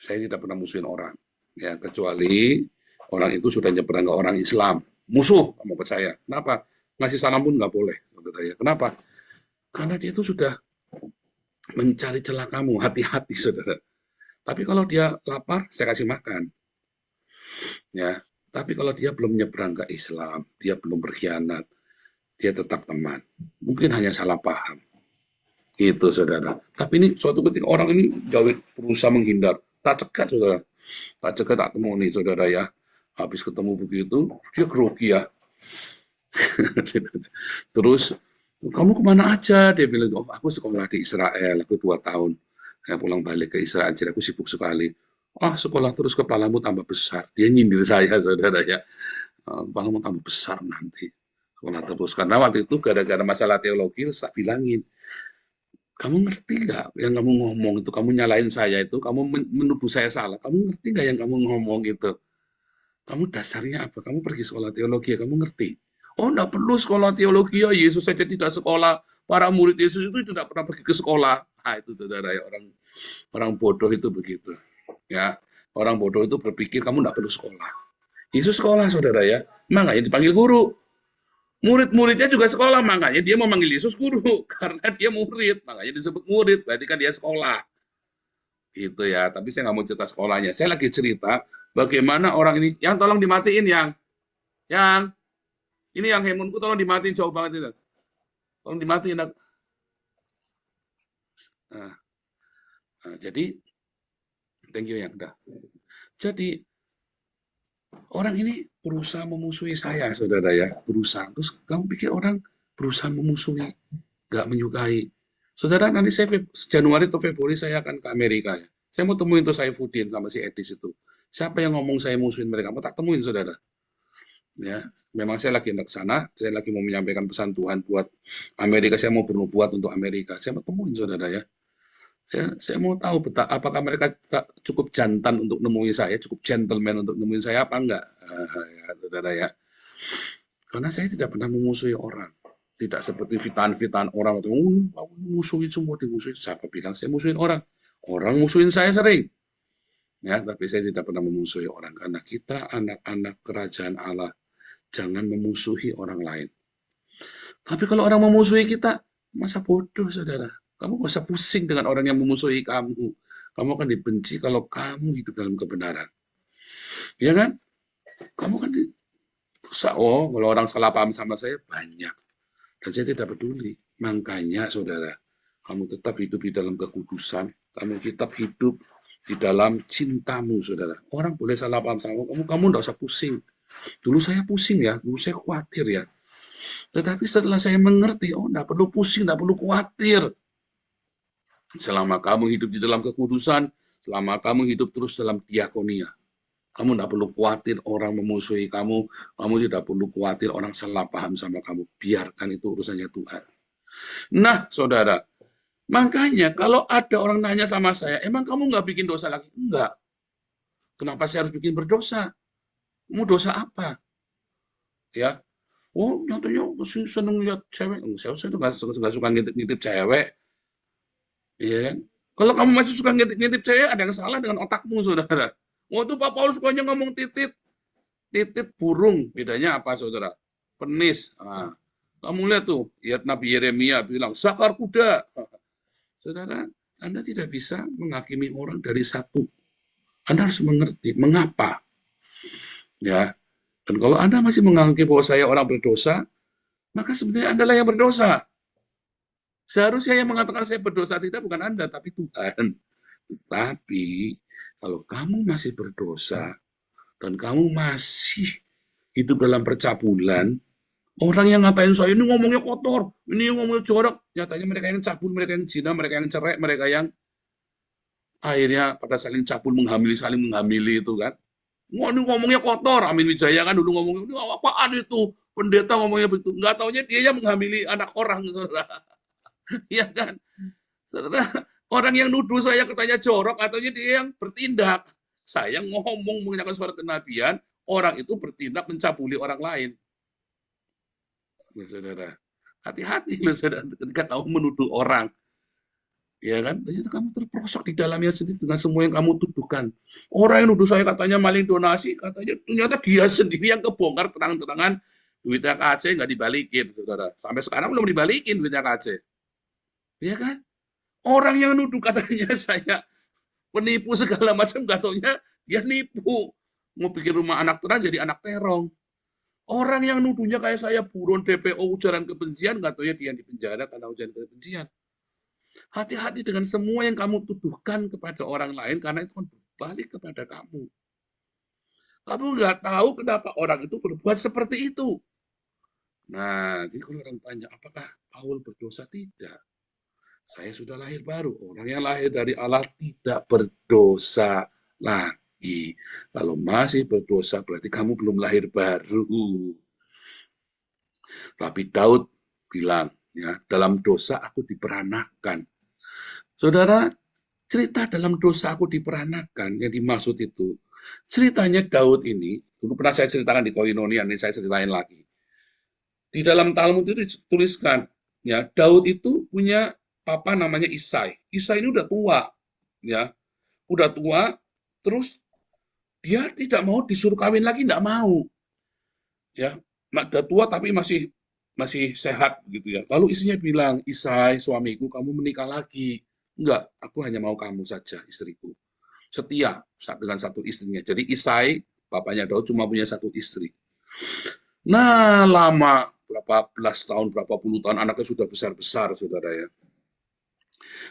saya tidak pernah musuhin orang. Ya, kecuali orang itu sudah nyebrang ke orang Islam. Musuh, kamu percaya. Kenapa? Ngasih salam pun nggak boleh. Kenapa? Karena dia itu sudah mencari celah kamu, hati-hati, saudara. Tapi kalau dia lapar, saya kasih makan. Ya, tapi kalau dia belum nyebrang ke Islam, dia belum berkhianat, dia tetap teman. Mungkin hanya salah paham. Itu, saudara. Tapi ini suatu ketika orang ini jauh berusaha menghindar. Tak cegat, saudara. Tak cegat, tak temu nih, saudara ya. Habis ketemu begitu, dia grogi ya. Terus, kamu kemana aja? Dia bilang, oh, aku sekolah di Israel, aku 2 tahun. Saya pulang balik ke Israel, jadi aku sibuk sekali. Ah, sekolah terus kepalamu tambah besar. Dia nyindir saya, saudara ya. Kepalamu tambah besar nanti. Sekolah terus. Karena waktu itu gara-gara masalah teologi, saya bilangin, kamu ngerti nggak yang kamu ngomong itu? Kamu nyalain saya itu, kamu menuduh saya salah. Kamu ngerti nggak yang kamu ngomong itu? Kamu dasarnya apa? Kamu pergi sekolah teologi, ya, kamu ngerti? Oh, enggak perlu sekolah teologi, ya Yesus saja tidak sekolah. Para murid Yesus itu tidak pernah pergi ke sekolah. Ah, itu, saudara ya, orang bodoh itu begitu. Ya, orang bodoh itu berpikir kamu enggak perlu sekolah. Yesus sekolah, saudara ya. Makanya dipanggil guru. Murid-muridnya juga sekolah, makanya dia memanggil Yesus guru. Karena dia murid, makanya disebut murid. Berarti kan dia sekolah. Gitu ya, tapi saya nggak mau cerita sekolahnya. Saya lagi cerita bagaimana orang ini, yang tolong dimatiin yang ini yang handphoneku tolong dimatiin, jauh banget itu. Tolong dimatiin. Jadi thank you yang udah. Jadi orang ini berusaha memusuhi saya, saudara ya, berusaha. Terus kamu pikir orang berusaha memusuhi, nggak menyukai. Saudara, nanti saya Januari atau Februari saya akan ke Amerika ya. Saya mau temuin tuh Saifuddin sama si Edis itu. Siapa yang ngomong saya musuhin mereka? Mau tak temuin, saudara. Ya, memang saya lagi hendak ke sana. Saya lagi mau menyampaikan pesan Tuhan buat Amerika. Saya mau bernubuat untuk Amerika. Saya mau temuin, saudara ya. Saya mau tahu apakah mereka cukup jantan untuk nemui saya, cukup gentleman untuk nemuin saya apa enggak, ya, saudara ya. Karena saya tidak pernah memusuhi orang, tidak seperti fitan-fitan orang atau musuhin semua, dimusuhin. Siapa bilang saya musuhin orang? Orang musuhin saya sering, ya. Tapi saya tidak pernah memusuhi orang karena kita anak-anak kerajaan Allah, jangan memusuhi orang lain. Tapi kalau orang memusuhi kita, masa bodoh, saudara. Kamu gak usah pusing dengan orang yang memusuhi kamu. Kamu akan dibenci kalau kamu hidup dalam kebenaran. Ya kan? Kamu kan kalau orang salah paham sama saya banyak. Dan saya tidak peduli. Makanya, saudara, kamu tetap hidup di dalam kekudusan. Kamu tetap hidup di dalam cintamu, saudara. Orang boleh salah paham sama kamu tidak usah pusing. Dulu saya pusing ya, dulu saya khawatir ya. Tetapi setelah saya mengerti, tidak perlu pusing, tidak perlu khawatir. Selama kamu hidup di dalam kekudusan, selama kamu hidup terus dalam diakonia, kamu tidak perlu khawatir orang memusuhi kamu, kamu tidak perlu khawatir orang salah paham sama kamu. Biarkan itu urusannya Tuhan. Nah, saudara, makanya kalau ada orang nanya sama saya, emang kamu nggak bikin dosa lagi? Enggak. Kenapa saya harus bikin berdosa? Mau dosa apa? Ya, oh, nyatanya seneng lihat cewek. Saya tuh nggak suka ngintip cewek. Ya, kalau kamu masih suka ngintip cewek, ada yang salah dengan otakmu, saudara. Waktu Pak Paulus sukanya ngomong titit burung, bedanya apa, saudara? Penis. Nah, kamu lihat tuh, ya Nabi Yeremia bilang, sakar kuda. Saudara, Anda tidak bisa menghakimi orang dari satu. Anda harus mengerti mengapa. Ya, dan kalau Anda masih menganggap bahwa saya orang berdosa, maka sebenarnya Anda lah yang berdosa. Seharusnya yang mengatakan saya berdosa tidak bukan Anda, tapi Tuhan. Tapi kalau kamu masih berdosa dan kamu masih hidup dalam percabulan, orang yang ngatain saya ini ngomongnya kotor, ini ngomongnya jorok, nyatanya mereka yang cabul, mereka yang zina, mereka yang cerai, mereka yang akhirnya pada saling cabul saling menghamili itu kan. Wah, ini ngomongnya kotor. Amin Wijaya kan dulu ngomongnya, ini apaan itu? Pendeta ngomongnya begitu. Nggak taunya dia yang menghamili anak orang. Iya kan? Saudara, orang yang nuduh saya katanya jorok, katanya dia yang bertindak. Saya ngomong mengucapkan suara kenabian, orang itu bertindak mencabuli orang lain. Ya, saudara, hati-hati loh, saudara, ketika kamu menuduh orang. Ya kan? Ternyata kamu terperosok di dalamnya sendiri dengan semua yang kamu tuduhkan. Orang yang nuduh saya katanya maling donasi, katanya ternyata dia sendiri yang kebongkar terang-terangan duitnya KC nggak dibalikin, saudara. Sampai sekarang belum dibalikin duitnya KC. Ya kan? Orang yang nuduh katanya saya penipu segala macam, nggak taunya dia nipu. Mau bikin rumah anak terang jadi anak terong. Orang yang nuduhnya kayak saya buron DPO ujaran kebencian, nggak taunya dia di penjara karena ujaran kebencian. Hati-hati dengan semua yang kamu tuduhkan kepada orang lain, karena itu kan berbalik kepada kamu. Kamu nggak tahu kenapa orang itu berbuat seperti itu. Nah, jadi kalau orang tanya, apakah Paul berdosa? Tidak. Saya sudah lahir baru. Orang yang lahir dari Allah tidak berdosa lagi. Kalau masih berdosa, berarti kamu belum lahir baru. Tapi Daud bilang, ya, dalam dosa aku diperanakan. Saudara, cerita dalam dosa aku diperanakan yang dimaksud itu, ceritanya Daud ini, dulu pernah saya ceritakan di Koinonia, ini saya ceritain lagi. Di dalam Talmud itu dituliskan, ya, Daud itu punya papa namanya Isai. Isai ini udah tua, ya, udah tua, terus dia tidak mau disuruh kawin lagi, tidak mau, ya, udah tua tapi masih sehat gitu ya. Lalu istrinya bilang, Isai suamiku, kamu menikah lagi. Enggak, aku hanya mau kamu saja, istriku. Setia dengan satu istrinya. Jadi Isai, bapaknya Daud cuma punya satu istri. Nah, lama, berapa belas tahun, berapa puluh tahun, anaknya sudah besar-besar, saudara ya.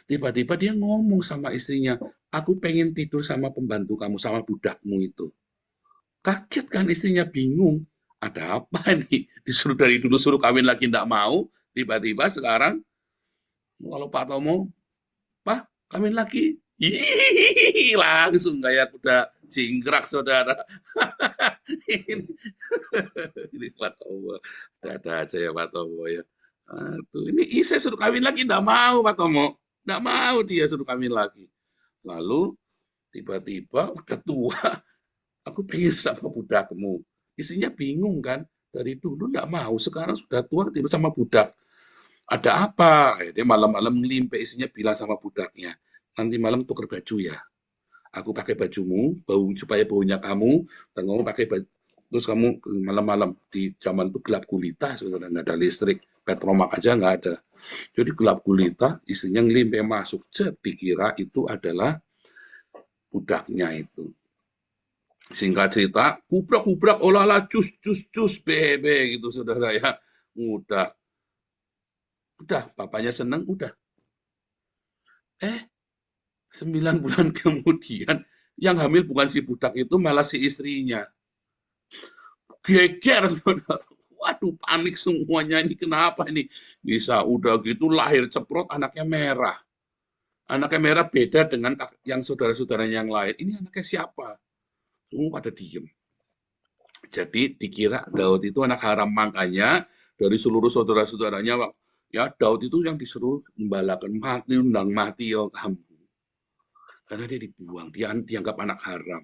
Tiba-tiba dia ngomong sama istrinya, aku pengen tidur sama pembantu kamu, sama budakmu itu. Kaget kan istrinya, bingung. Ada apa nih? Disuruh dari dulu suruh kawin lagi tidak mau, tiba-tiba sekarang, kalau Pak Tomo, Pak, kawin lagi. Hihihi, langsung kayak kuda jingkrak, saudara. Ini Pak Tomo, ada aja ya Pak Tomo ya. Aduh, ini saya suruh kawin lagi, tidak mau Pak Tomo. Tidak mau dia suruh kawin lagi. Lalu tiba-tiba udah tua, aku pengen sama budakmu. Istrinya bingung kan, dari dulu tidak mau, sekarang sudah tua tiba sama budak. Ada apa? Dia malam-malam ngelimpe, istrinya bilang sama budaknya, nanti malam tuker baju ya. Aku pakai bajumu, supaya baunya kamu, dan kamu pakai baju. Terus kamu malam-malam, di zaman itu gelap gulita, sudah nggak ada listrik, petromak aja nggak ada. Jadi gelap gulita, istrinya ngelimpe masuk, dikira itu adalah budaknya itu. Singkat cerita, kubrak-kubrak, olah-olah, cus, bebe gitu, saudara ya. Udah, bapaknya seneng, udah. 9 bulan kemudian, yang hamil bukan si budak itu, malah si istrinya. Geger, saudara. Waduh, panik semuanya, ini kenapa ini? Bisa udah gitu lahir ceprot, anaknya merah. Anaknya Merah beda dengan yang saudara-saudaranya yang lain. Ini anaknya siapa? Semua pada diem. Jadi dikira Daud itu anak haram, makanya dari seluruh saudara-saudaranya, ya Daud itu yang disuruh membalakan mati, undang mati ya kamu. Karena dia dibuang, dia dianggap anak haram.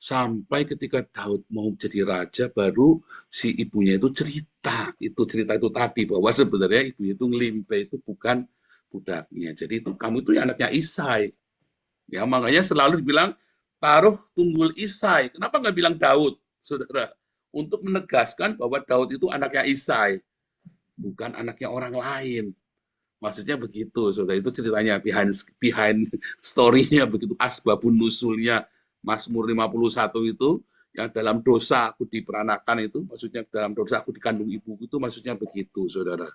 Sampai ketika Daud mau jadi raja, baru si ibunya itu cerita itu tadi bahwa sebenarnya ibunya itu ngelimpe itu bukan budaknya. Jadi itu kamu itu anaknya Isai. Ya makanya selalu dibilang taruh tunggul Isai. Kenapa nggak bilang Daud, saudara? Untuk menegaskan bahwa Daud itu anaknya Isai, bukan anaknya orang lain. Maksudnya begitu, saudara. Itu ceritanya behind story-nya begitu, asbabun nusulnya Mazmur 51 itu, yang dalam dosa aku diperanakan itu, maksudnya dalam dosa aku dikandung ibuku itu, maksudnya begitu, saudara.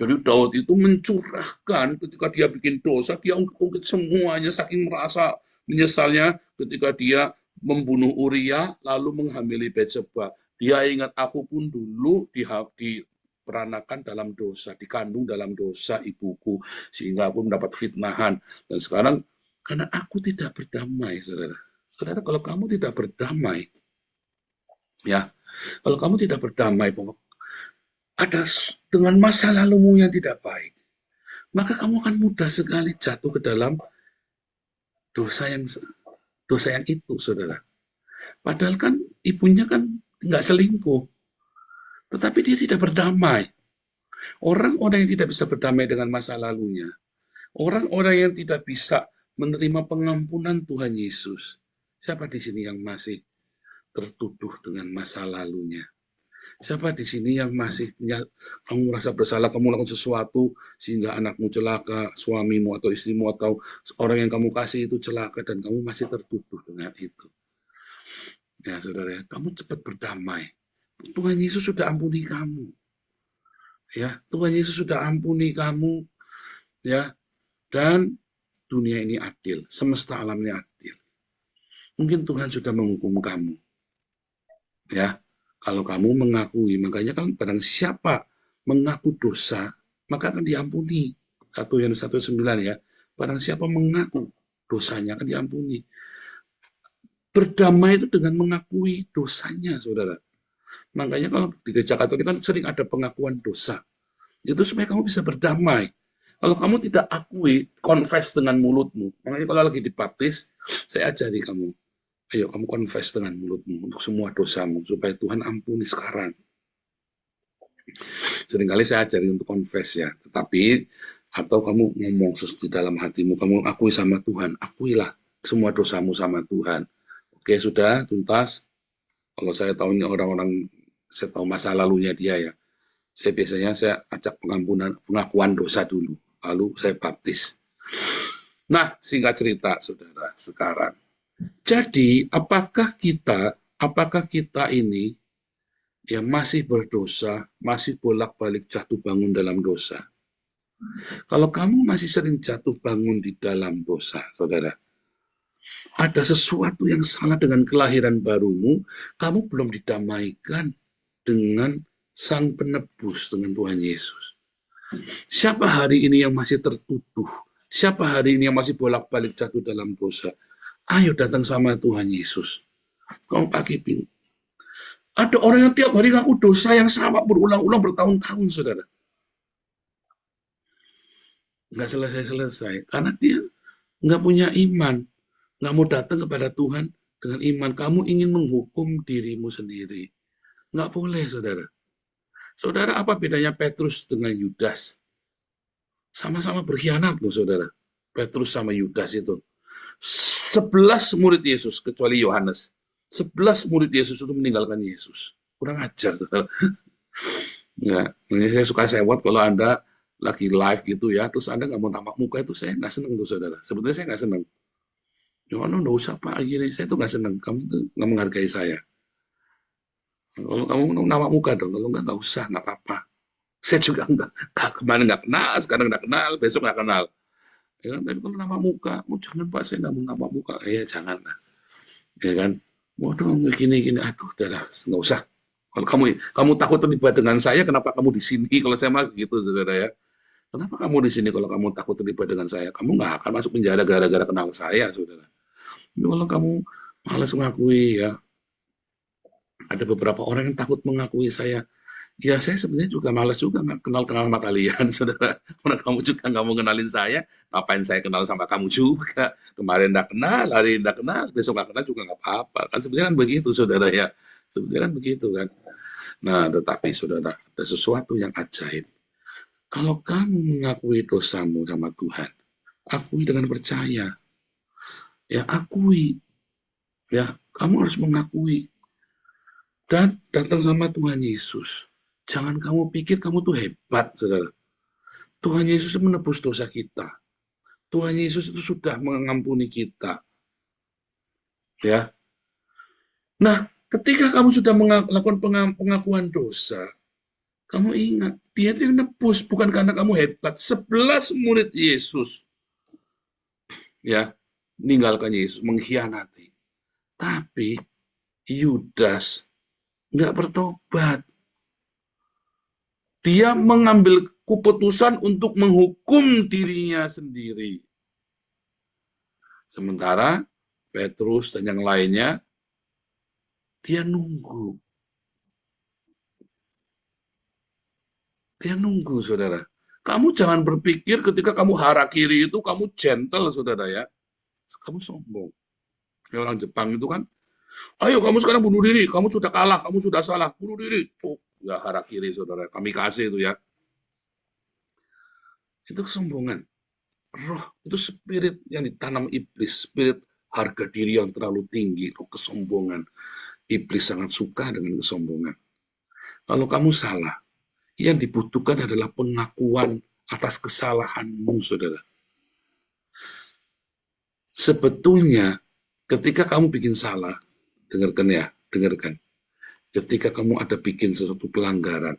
Jadi Daud itu mencurahkan ketika dia bikin dosa, dia ungkit semuanya saking merasa menyesalnya ketika dia membunuh Uria lalu menghamili Betseba. Dia ingat aku pun dulu diperanakan dalam dosa, dikandung dalam dosa ibuku, sehingga aku mendapat fitnahan. Dan sekarang karena aku tidak berdamai, saudara. Saudara, kalau kamu tidak berdamai, ya, kalau kamu tidak berdamai, ada dengan masa lalumu yang tidak baik, maka kamu akan mudah sekali jatuh ke dalam dosa yang itu, saudara. Padahal kan ibunya kan nggak selingkuh, tetapi dia tidak berdamai. Orang-orang yang tidak bisa berdamai dengan masa lalunya, orang-orang yang tidak bisa menerima pengampunan Tuhan Yesus. Siapa di sini yang masih tertuduh dengan masa lalunya? Siapa di sini yang masih kamu merasa bersalah, kamu melakukan sesuatu sehingga anakmu celaka, suamimu atau istrimu atau orang yang kamu kasih itu celaka dan kamu masih tertuduh dengan itu? Ya, saudara, kamu cepat berdamai. Tuhan Yesus sudah ampuni kamu. Ya, Tuhan Yesus sudah ampuni kamu. Ya, dan dunia ini adil, semesta alamnya adil. Mungkin Tuhan sudah menghukum kamu. Ya, kalau kamu mengakui, makanya kan barang siapa mengaku dosa, maka akan diampuni. 1 Yohanes 1:9 ya. Barang siapa mengaku dosanya akan diampuni. Berdamai itu dengan mengakui dosanya, saudara. Makanya kalau di gereja Katolik kan sering ada pengakuan dosa. Itu supaya kamu bisa berdamai. Kalau kamu tidak akui, confess dengan mulutmu. Makanya kalau lagi dibaptis, saya ajari kamu. Ayo kamu confess dengan mulutmu untuk semua dosamu, supaya Tuhan ampuni sekarang. Seringkali saya ajari untuk confess ya. Tetapi, atau kamu ngomong di dalam hatimu, kamu akui sama Tuhan. Akuilah semua dosamu sama Tuhan. Oke, sudah tuntas. Kalau saya tahu ini orang-orang, saya tahu masa lalunya dia ya. Saya biasanya ajak pengakuan dosa dulu, lalu saya baptis. Nah, singkat cerita, saudara, sekarang. Jadi, apakah kita ini ya masih berdosa, masih bolak-balik jatuh bangun dalam dosa? Kalau kamu masih sering jatuh bangun di dalam dosa, saudara, ada sesuatu yang salah dengan kelahiran barumu, kamu belum didamaikan dengan Sang Penebus, dengan Tuhan Yesus. Siapa hari ini yang masih tertuduh? Siapa hari ini yang masih bolak-balik jatuh dalam dosa? Ayo datang sama Tuhan Yesus. Kamu pakai bingung. Ada orang yang tiap hari ngaku dosa yang sama berulang-ulang bertahun-tahun, saudara. Nggak selesai-selesai. Karena dia nggak punya iman. Nggak mau datang kepada Tuhan dengan iman. Kamu ingin menghukum dirimu sendiri. Nggak boleh, saudara. Saudara, apa bedanya Petrus dengan Yudas? Sama-sama berkhianat loh, saudara. Petrus sama Yudas itu. 11 murid Yesus, kecuali Yohanes. 11 murid Yesus itu meninggalkan Yesus. Kurang ajar, saudara. Ya, saya suka sewot kalau Anda lagi live gitu ya, terus Anda nggak mau tampak muka itu, saya nggak seneng tuh, saudara. Sebetulnya saya nggak seneng. Ya, nggak usah Pak, gini. Saya tuh nggak seneng. Kamu tuh nggak menghargai saya. Kalau kamu nama muka dong, kalau nggak usah, nggak apa-apa. Saya juga kemarin nggak kenal, sekarang nggak kenal, besok nggak kenal. Ya kan? Tapi kalau nama muka, jangan Pak, saya nggak mau nama muka. Ya jangan lah. Ya kan? Waduh, gini, aduh, udahlah, nggak usah. Kalau kamu takut terlibat dengan saya, kenapa kamu di sini? Kalau saya mah gitu, saudara ya. Kenapa kamu di sini kalau kamu takut terlibat dengan saya? Kamu nggak akan masuk penjara gara-gara kenal saya, saudara. Tapi kalau kamu malas mengakui, ya, ada beberapa orang yang takut mengakui saya. Ya, saya sebenarnya juga malas juga nggak kenal-kenal sama kalian, saudara. Karena kamu juga nggak mau kenalin saya, ngapain saya kenal sama kamu juga? Kemarin nggak kenal, hari ini nggak kenal, besok nggak kenal juga nggak apa-apa. Kan sebenarnya kan begitu, saudara ya. Sebenarnya kan begitu kan. Nah, tetapi saudara, ada sesuatu yang ajaib. Kalau kamu mengakui dosamu sama Tuhan, akui dengan percaya. Ya, akui. Ya, kamu harus mengakui. Dan datang sama Tuhan Yesus. Jangan kamu pikir kamu tuh hebat, saudara. Tuhan Yesus menebus dosa kita. Tuhan Yesus itu sudah mengampuni kita. Ya. Nah, ketika kamu sudah melakukan pengakuan dosa, kamu ingat, dia itu yang nebus, bukan karena kamu hebat. 11 murid Yesus, ya, meninggalkan Yesus, mengkhianati. Tapi Yudas nggak bertobat. Dia mengambil keputusan untuk menghukum dirinya sendiri. Sementara Petrus dan yang lainnya, dia nunggu. Dia nunggu, saudara. Kamu jangan berpikir ketika kamu harakiri itu, kamu gentle, saudara ya. Kamu sombong. Ya, orang Jepang itu kan, ayo kamu sekarang bunuh diri, kamu sudah kalah, kamu sudah salah, bunuh diri. Ya, harakiri, saudara. Kami kasih itu ya. Itu kesombongan. Roh, itu spirit yang ditanam iblis, spirit harga diri yang terlalu tinggi, roh kesombongan. Iblis sangat suka dengan kesombongan. Kalau kamu salah, yang dibutuhkan adalah pengakuan atas kesalahanmu, saudara. Sebetulnya, ketika kamu bikin salah, dengarkan ya, dengarkan. Ketika kamu ada bikin sesuatu pelanggaran,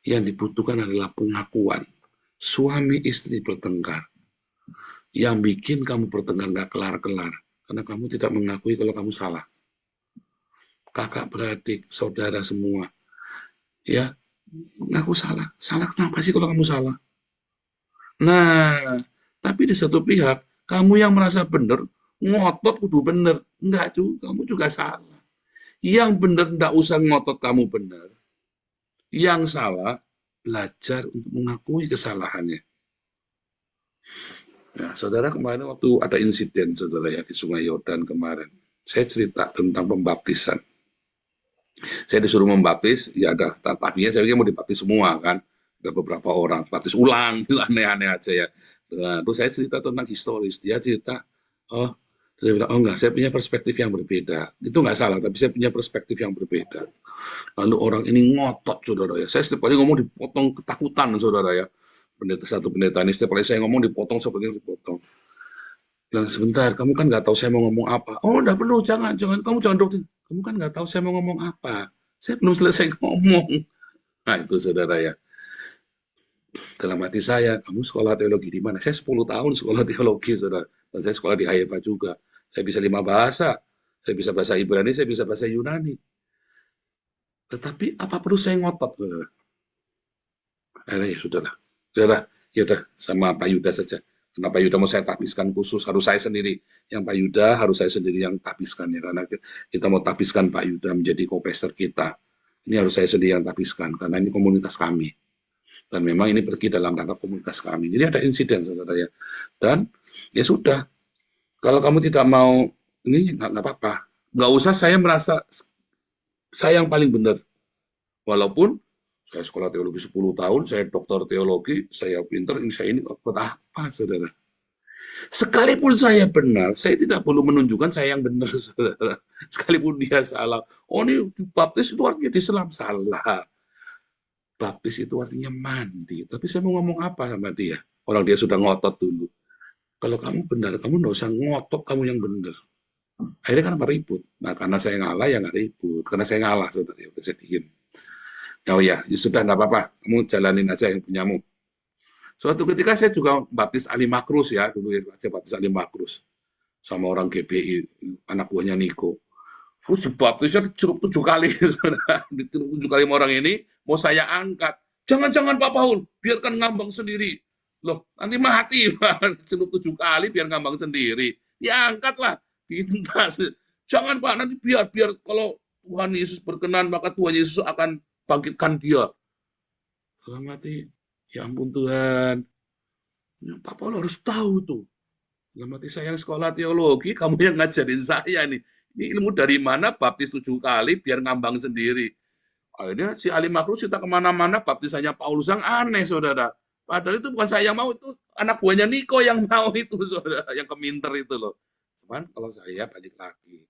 yang dibutuhkan adalah pengakuan. Suami istri bertengkar. Yang bikin kamu bertengkar nggak kelar-kelar, karena kamu tidak mengakui kalau kamu salah. Kakak beradik, saudara semua, ya, ngaku salah. Salah kenapa sih kalau kamu salah? Nah, tapi di satu pihak, kamu yang merasa benar, ngotot kudu benar. Enggak juga, kamu juga salah. Yang benar enggak usah ngotot kamu benar. Yang salah, belajar untuk mengakui kesalahannya. Nah, saudara, kemarin waktu ada insiden, saudara ya, di Sungai Yordan kemarin, saya cerita tentang pembaptisan. Saya disuruh membaptis, ya ada tadinya saya pikir mau dibaptis semua kan, ada beberapa orang baptis ulang, aneh-aneh aja ya. Nah, terus saya cerita tentang historis, dia cerita, oh, saya bilang, oh enggak, saya punya perspektif yang berbeda. Itu enggak salah, tapi saya punya perspektif yang berbeda. Lalu orang ini ngotot, saudara ya. Saya setiap kali ngomong dipotong ketakutan, saudara ya. Satu pendeta ini setiap kali saya ngomong dipotong seperti itu, dipotong. Nah, sebentar, kamu kan nggak tahu saya mau ngomong apa. Oh, enggak perlu, jangan, kamu jangan doktrin. Kamu kan nggak tahu saya mau ngomong apa. Saya belum selesai ngomong. Nah, itu saudara ya. Dalam hati saya, kamu sekolah teologi di mana? Saya 10 tahun sekolah teologi, saudara. Dan saya sekolah di HFA juga. Saya bisa 5 bahasa. Saya bisa bahasa Ibrani, saya bisa bahasa Yunani. Tetapi apa perlu saya ngotot, saudara? Ya sudahlah. Ya udah, sama Pak Yuda saja. Karena Pak Yuda mau saya tahbiskan khusus, harus saya sendiri. Yang Pak Yuda harus saya sendiri yang tahbiskan ya, karena kita mau tahbiskan Pak Yuda menjadi co-pastor kita. Ini harus saya sendiri yang tahbiskan, karena ini komunitas kami. Dan memang ini pergi dalam rangka komunitas kami. Jadi ada insiden, saudara ya. Dan ya sudah, kalau kamu tidak mau, ini nggak apa-apa. Nggak usah saya merasa saya yang paling benar. Walaupun saya sekolah teologi 10 tahun, saya doktor teologi, saya pinter, saya ini buat apa, saudara? Sekalipun saya benar, saya tidak perlu menunjukkan saya yang benar, saudara. Sekalipun dia salah. Oh, ini baptis itu artinya diselam. Salah. Baptis itu artinya mandi. Tapi saya mau ngomong apa sama dia? Orang dia sudah ngotot dulu. Kalau kamu benar, kamu nggak usah ngotot kamu yang benar. Akhirnya kan ribut. Nah, karena saya ngalah, ya nggak ribut. Karena saya ngalah, saudara. Ya udah, saya diem. Oh ya sudah, enggak apa-apa, kamu jalanin aja yang punyamu. Suatu ketika saya juga baptis Ali Makrus ya, dulu ya, saya baptis Ali Makrus sama orang GBI, anak buahnya Niko. Terus dibaptisnya dicerup 7 kali, dicerup 7 kali sama orang ini, mau saya angkat. Jangan-jangan Pak Paul, biarkan ngambang sendiri. Loh, nanti mati, Pak. Celup 7 kali biar ngambang sendiri. Ya angkatlah. Diintas. Jangan Pak, nanti biar kalau Tuhan Yesus berkenan, maka Tuhan Yesus akan bangkitkan dia. Dalam hati, ya ampun Tuhan. Ya, Pak Paul harus tahu tuh. Dalam hati saya yang sekolah teologi, kamu yang ngajarin saya nih. Ini ilmu dari mana baptis 7 kali biar ngambang sendiri. Akhirnya si Ali Makhluk cerita kemana-mana baptisannya Paulus yang aneh, saudara. Padahal itu bukan saya yang mau, itu anak buahnya Niko yang mau itu, saudara. Yang keminter itu loh. Cuman kalau saya balik lagi.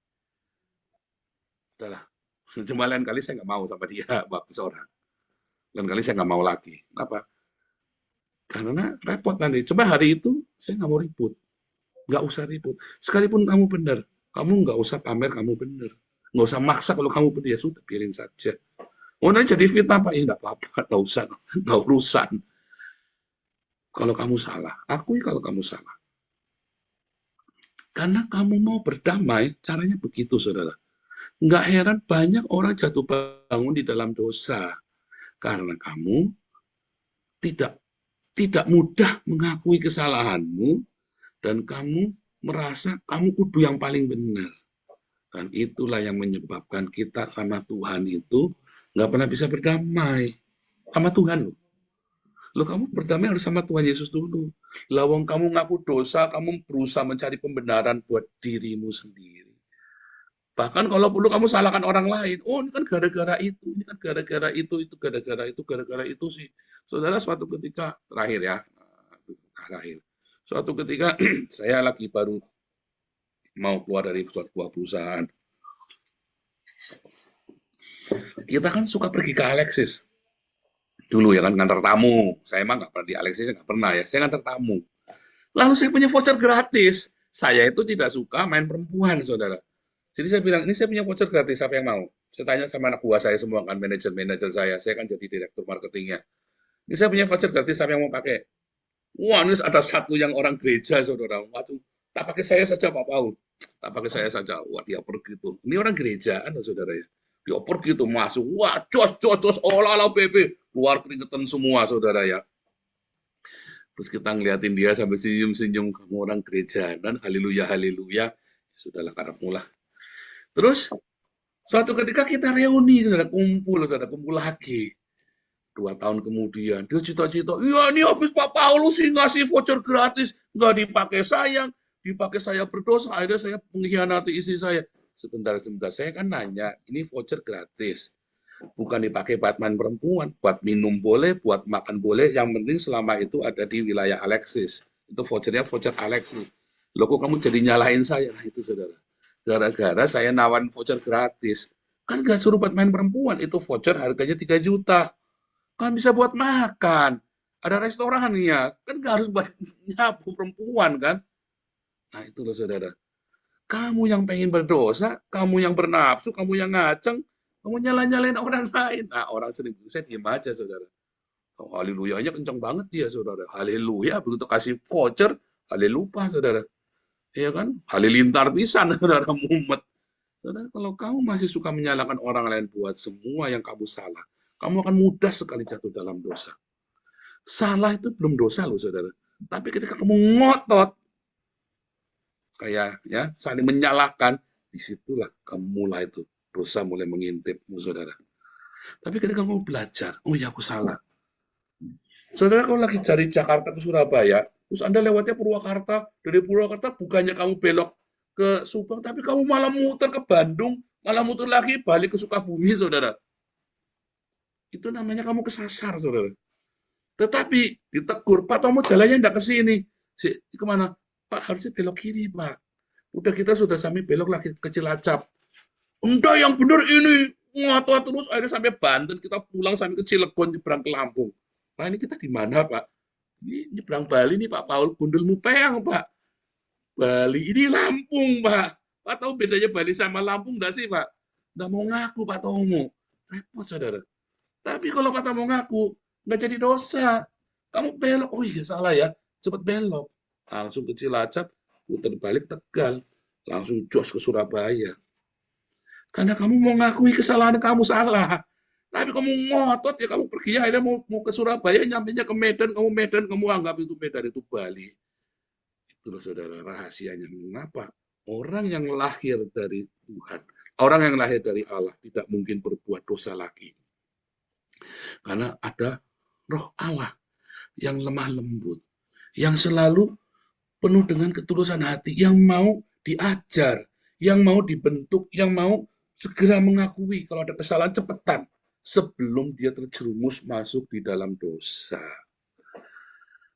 Udahlah. Cuma lain kali saya nggak mau sama dia baptis orang. Lain kali saya nggak mau lagi. Kenapa? Karena repot nanti. Coba hari itu saya nggak mau ribut. Nggak usah ribut. Sekalipun kamu benar, kamu nggak usah pamer kamu benar. Nggak usah maksa kalau kamu benar, ya sudah, biarin saja. Oh, nanti jadi fitnah, Pak. Ya nggak apa-apa, nggak usah, nggak urusan. Kalau kamu salah, akui kalau kamu salah. Karena kamu mau berdamai, caranya begitu, saudara. Nggak heran banyak orang jatuh bangun di dalam dosa. Karena kamu tidak mudah mengakui kesalahanmu, dan kamu merasa kamu kudu yang paling benar. Dan itulah yang menyebabkan kita sama Tuhan itu nggak pernah bisa berdamai. Sama Tuhan loh. Loh, kamu berdamai harus sama Tuhan Yesus dulu. Lawang kamu ngaku dosa, kamu berusaha mencari pembenaran buat dirimu sendiri. Bahkan kalau perlu kamu salahkan orang lain. Oh, ini kan gara-gara itu, ini kan gara-gara itu gara-gara itu sih. Saudara, suatu ketika, terakhir. Suatu ketika saya lagi baru mau keluar dari sebuah perusahaan. Kita kan suka pergi ke Alexis. Dulu ya kan, ngantar tamu. Saya emang nggak pernah di Alexis, nggak pernah ya. Saya ngantar tamu. Lalu saya punya voucher gratis. Saya itu tidak suka main perempuan, saudara. Jadi saya bilang, ini saya punya voucher gratis, siapa yang mau? Saya tanya sama anak buah saya semua, kan manajer saya kan jadi direktur marketingnya. Ini saya punya voucher gratis, siapa yang mau pakai? Wah, ini ada satu yang orang gereja, saudara. Waduh, tak pakai saya saja, Pak Paul. Tak pakai saya saja. Wah, dia pergi tuh. Ini orang gerejaan, saudara ya. Dia pergi tuh masuk. Wah, jos, olah, PP. Keluar keringetan semua, saudara ya. Terus kita ngeliatin dia sampai senyum-senyum. Kamu orang gerejaan, haleluya. Ya, sudahlah, karepmu lah. Terus, suatu ketika kita reuni, saudara, kumpul lagi. 2 tahun kemudian, dia cita-cita, iya ini habis Pak Paulus sih ngasih voucher gratis, nggak dipakai saya berdosa, akhirnya saya mengkhianati istri saya. Sebentar, saya kan nanya, ini voucher gratis, bukan dipakai buat main perempuan, buat minum boleh, buat makan boleh, yang penting selama itu ada di wilayah Alexis. Itu vouchernya voucher Alexis. Loh, kok kamu jadi nyalahin saya? Nah itu, saudara. Gara-gara saya nawarin voucher gratis. Kan nggak suruh buat main perempuan, itu voucher harganya 3 juta. Kan bisa buat makan, ada restorannya, kan nggak harus buat nyapu perempuan kan. Nah itu loh saudara, kamu yang pengen berdosa, kamu yang bernafsu, kamu yang ngaceng, kamu nyalain orang lain. Nah orang sering, saya diem aja saudara. Oh, haleluyanya kenceng banget dia saudara, haleluya, begitu kasih voucher, halelupa saudara. Iya kan, halilintar pisan saudara, mumet. Saudara, kalau kamu masih suka menyalahkan orang lain buat semua yang kamu salah, kamu akan mudah sekali jatuh dalam dosa. Salah itu belum dosa loh, saudara. Tapi ketika kamu ngotot, kayak ya saling menyalahkan, disitulah kamu mulai itu dosa mulai mengintipmu, saudara. Tapi ketika kamu belajar, oh ya aku salah. Saudara, kalau lagi cari Jakarta ke Surabaya, terus Anda lewatnya Purwakarta, dari Purwakarta bukannya kamu belok ke Subang, tapi kamu malah muter ke Bandung, malah muter lagi balik ke Sukabumi, saudara. Itu namanya kamu kesasar, saudara. Tetapi ditegur, Pak Tomo jalannya enggak ke sini. Kemana? Pak, harusnya belok kiri, Pak. Udah kita sudah sampai belok lagi ke Cilacap. Enggak, yang benar ini. Ngotot terus, akhirnya sampai Banten, kita pulang sampai ke Cilegon, nyebrang ke Lampung. Pak, ini kita di mana, Pak? Ini nyebrang Bali nih, Pak Paul. Gundulmu Peang, Pak. Bali, ini Lampung, Pak. Pak tahu bedanya Bali sama Lampung enggak sih, Pak? Enggak mau ngaku, Pak Tomo. Repot, saudara. Tapi kalau kata mau ngaku, nggak jadi dosa. Kamu belok, oh iya salah ya, cepet belok. Langsung ke Cilacap, putar balik Tegal. Langsung jos ke Surabaya. Karena kamu mau ngakui kesalahan kamu salah. Tapi kamu ngotot ya, kamu pergi akhirnya mau ke Surabaya, nyampainya ke Medan, kamu anggap itu Medan itu Bali. Itu loh saudara rahasianya. Mengapa? Orang yang lahir dari Tuhan, orang yang lahir dari Allah tidak mungkin berbuat dosa lagi. Karena ada roh Allah yang lemah lembut, yang selalu penuh dengan ketulusan hati, yang mau diajar, yang mau dibentuk, yang mau segera mengakui kalau ada kesalahan cepetan sebelum dia terjerumus masuk di dalam dosa.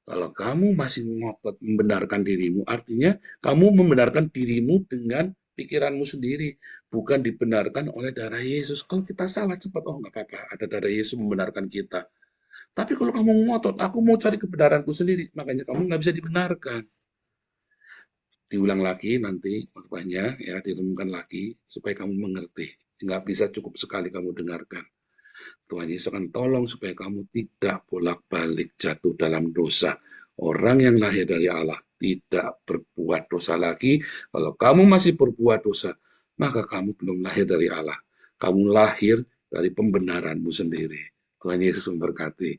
Kalau kamu masih ngotot membenarkan dirimu, artinya kamu membenarkan dirimu dengan pikiranmu sendiri, bukan dibenarkan oleh darah Yesus. Kalau kita salah cepat, oh nggak apa-apa, ada darah Yesus membenarkan kita. Tapi kalau kamu ngotot, aku mau cari kebenaranku sendiri, makanya kamu nggak bisa dibenarkan. Diulang lagi nanti khotbahnya, ya, direnungkan lagi supaya kamu mengerti. Nggak bisa cukup sekali kamu dengarkan. Tuhan Yesus akan tolong supaya kamu tidak bolak-balik jatuh dalam dosa. Orang yang lahir dari Allah tidak berbuat dosa lagi. Kalau kamu masih berbuat dosa, maka kamu belum lahir dari Allah. Kamu lahir dari pembenaranmu sendiri. Tuhan Yesus memberkati.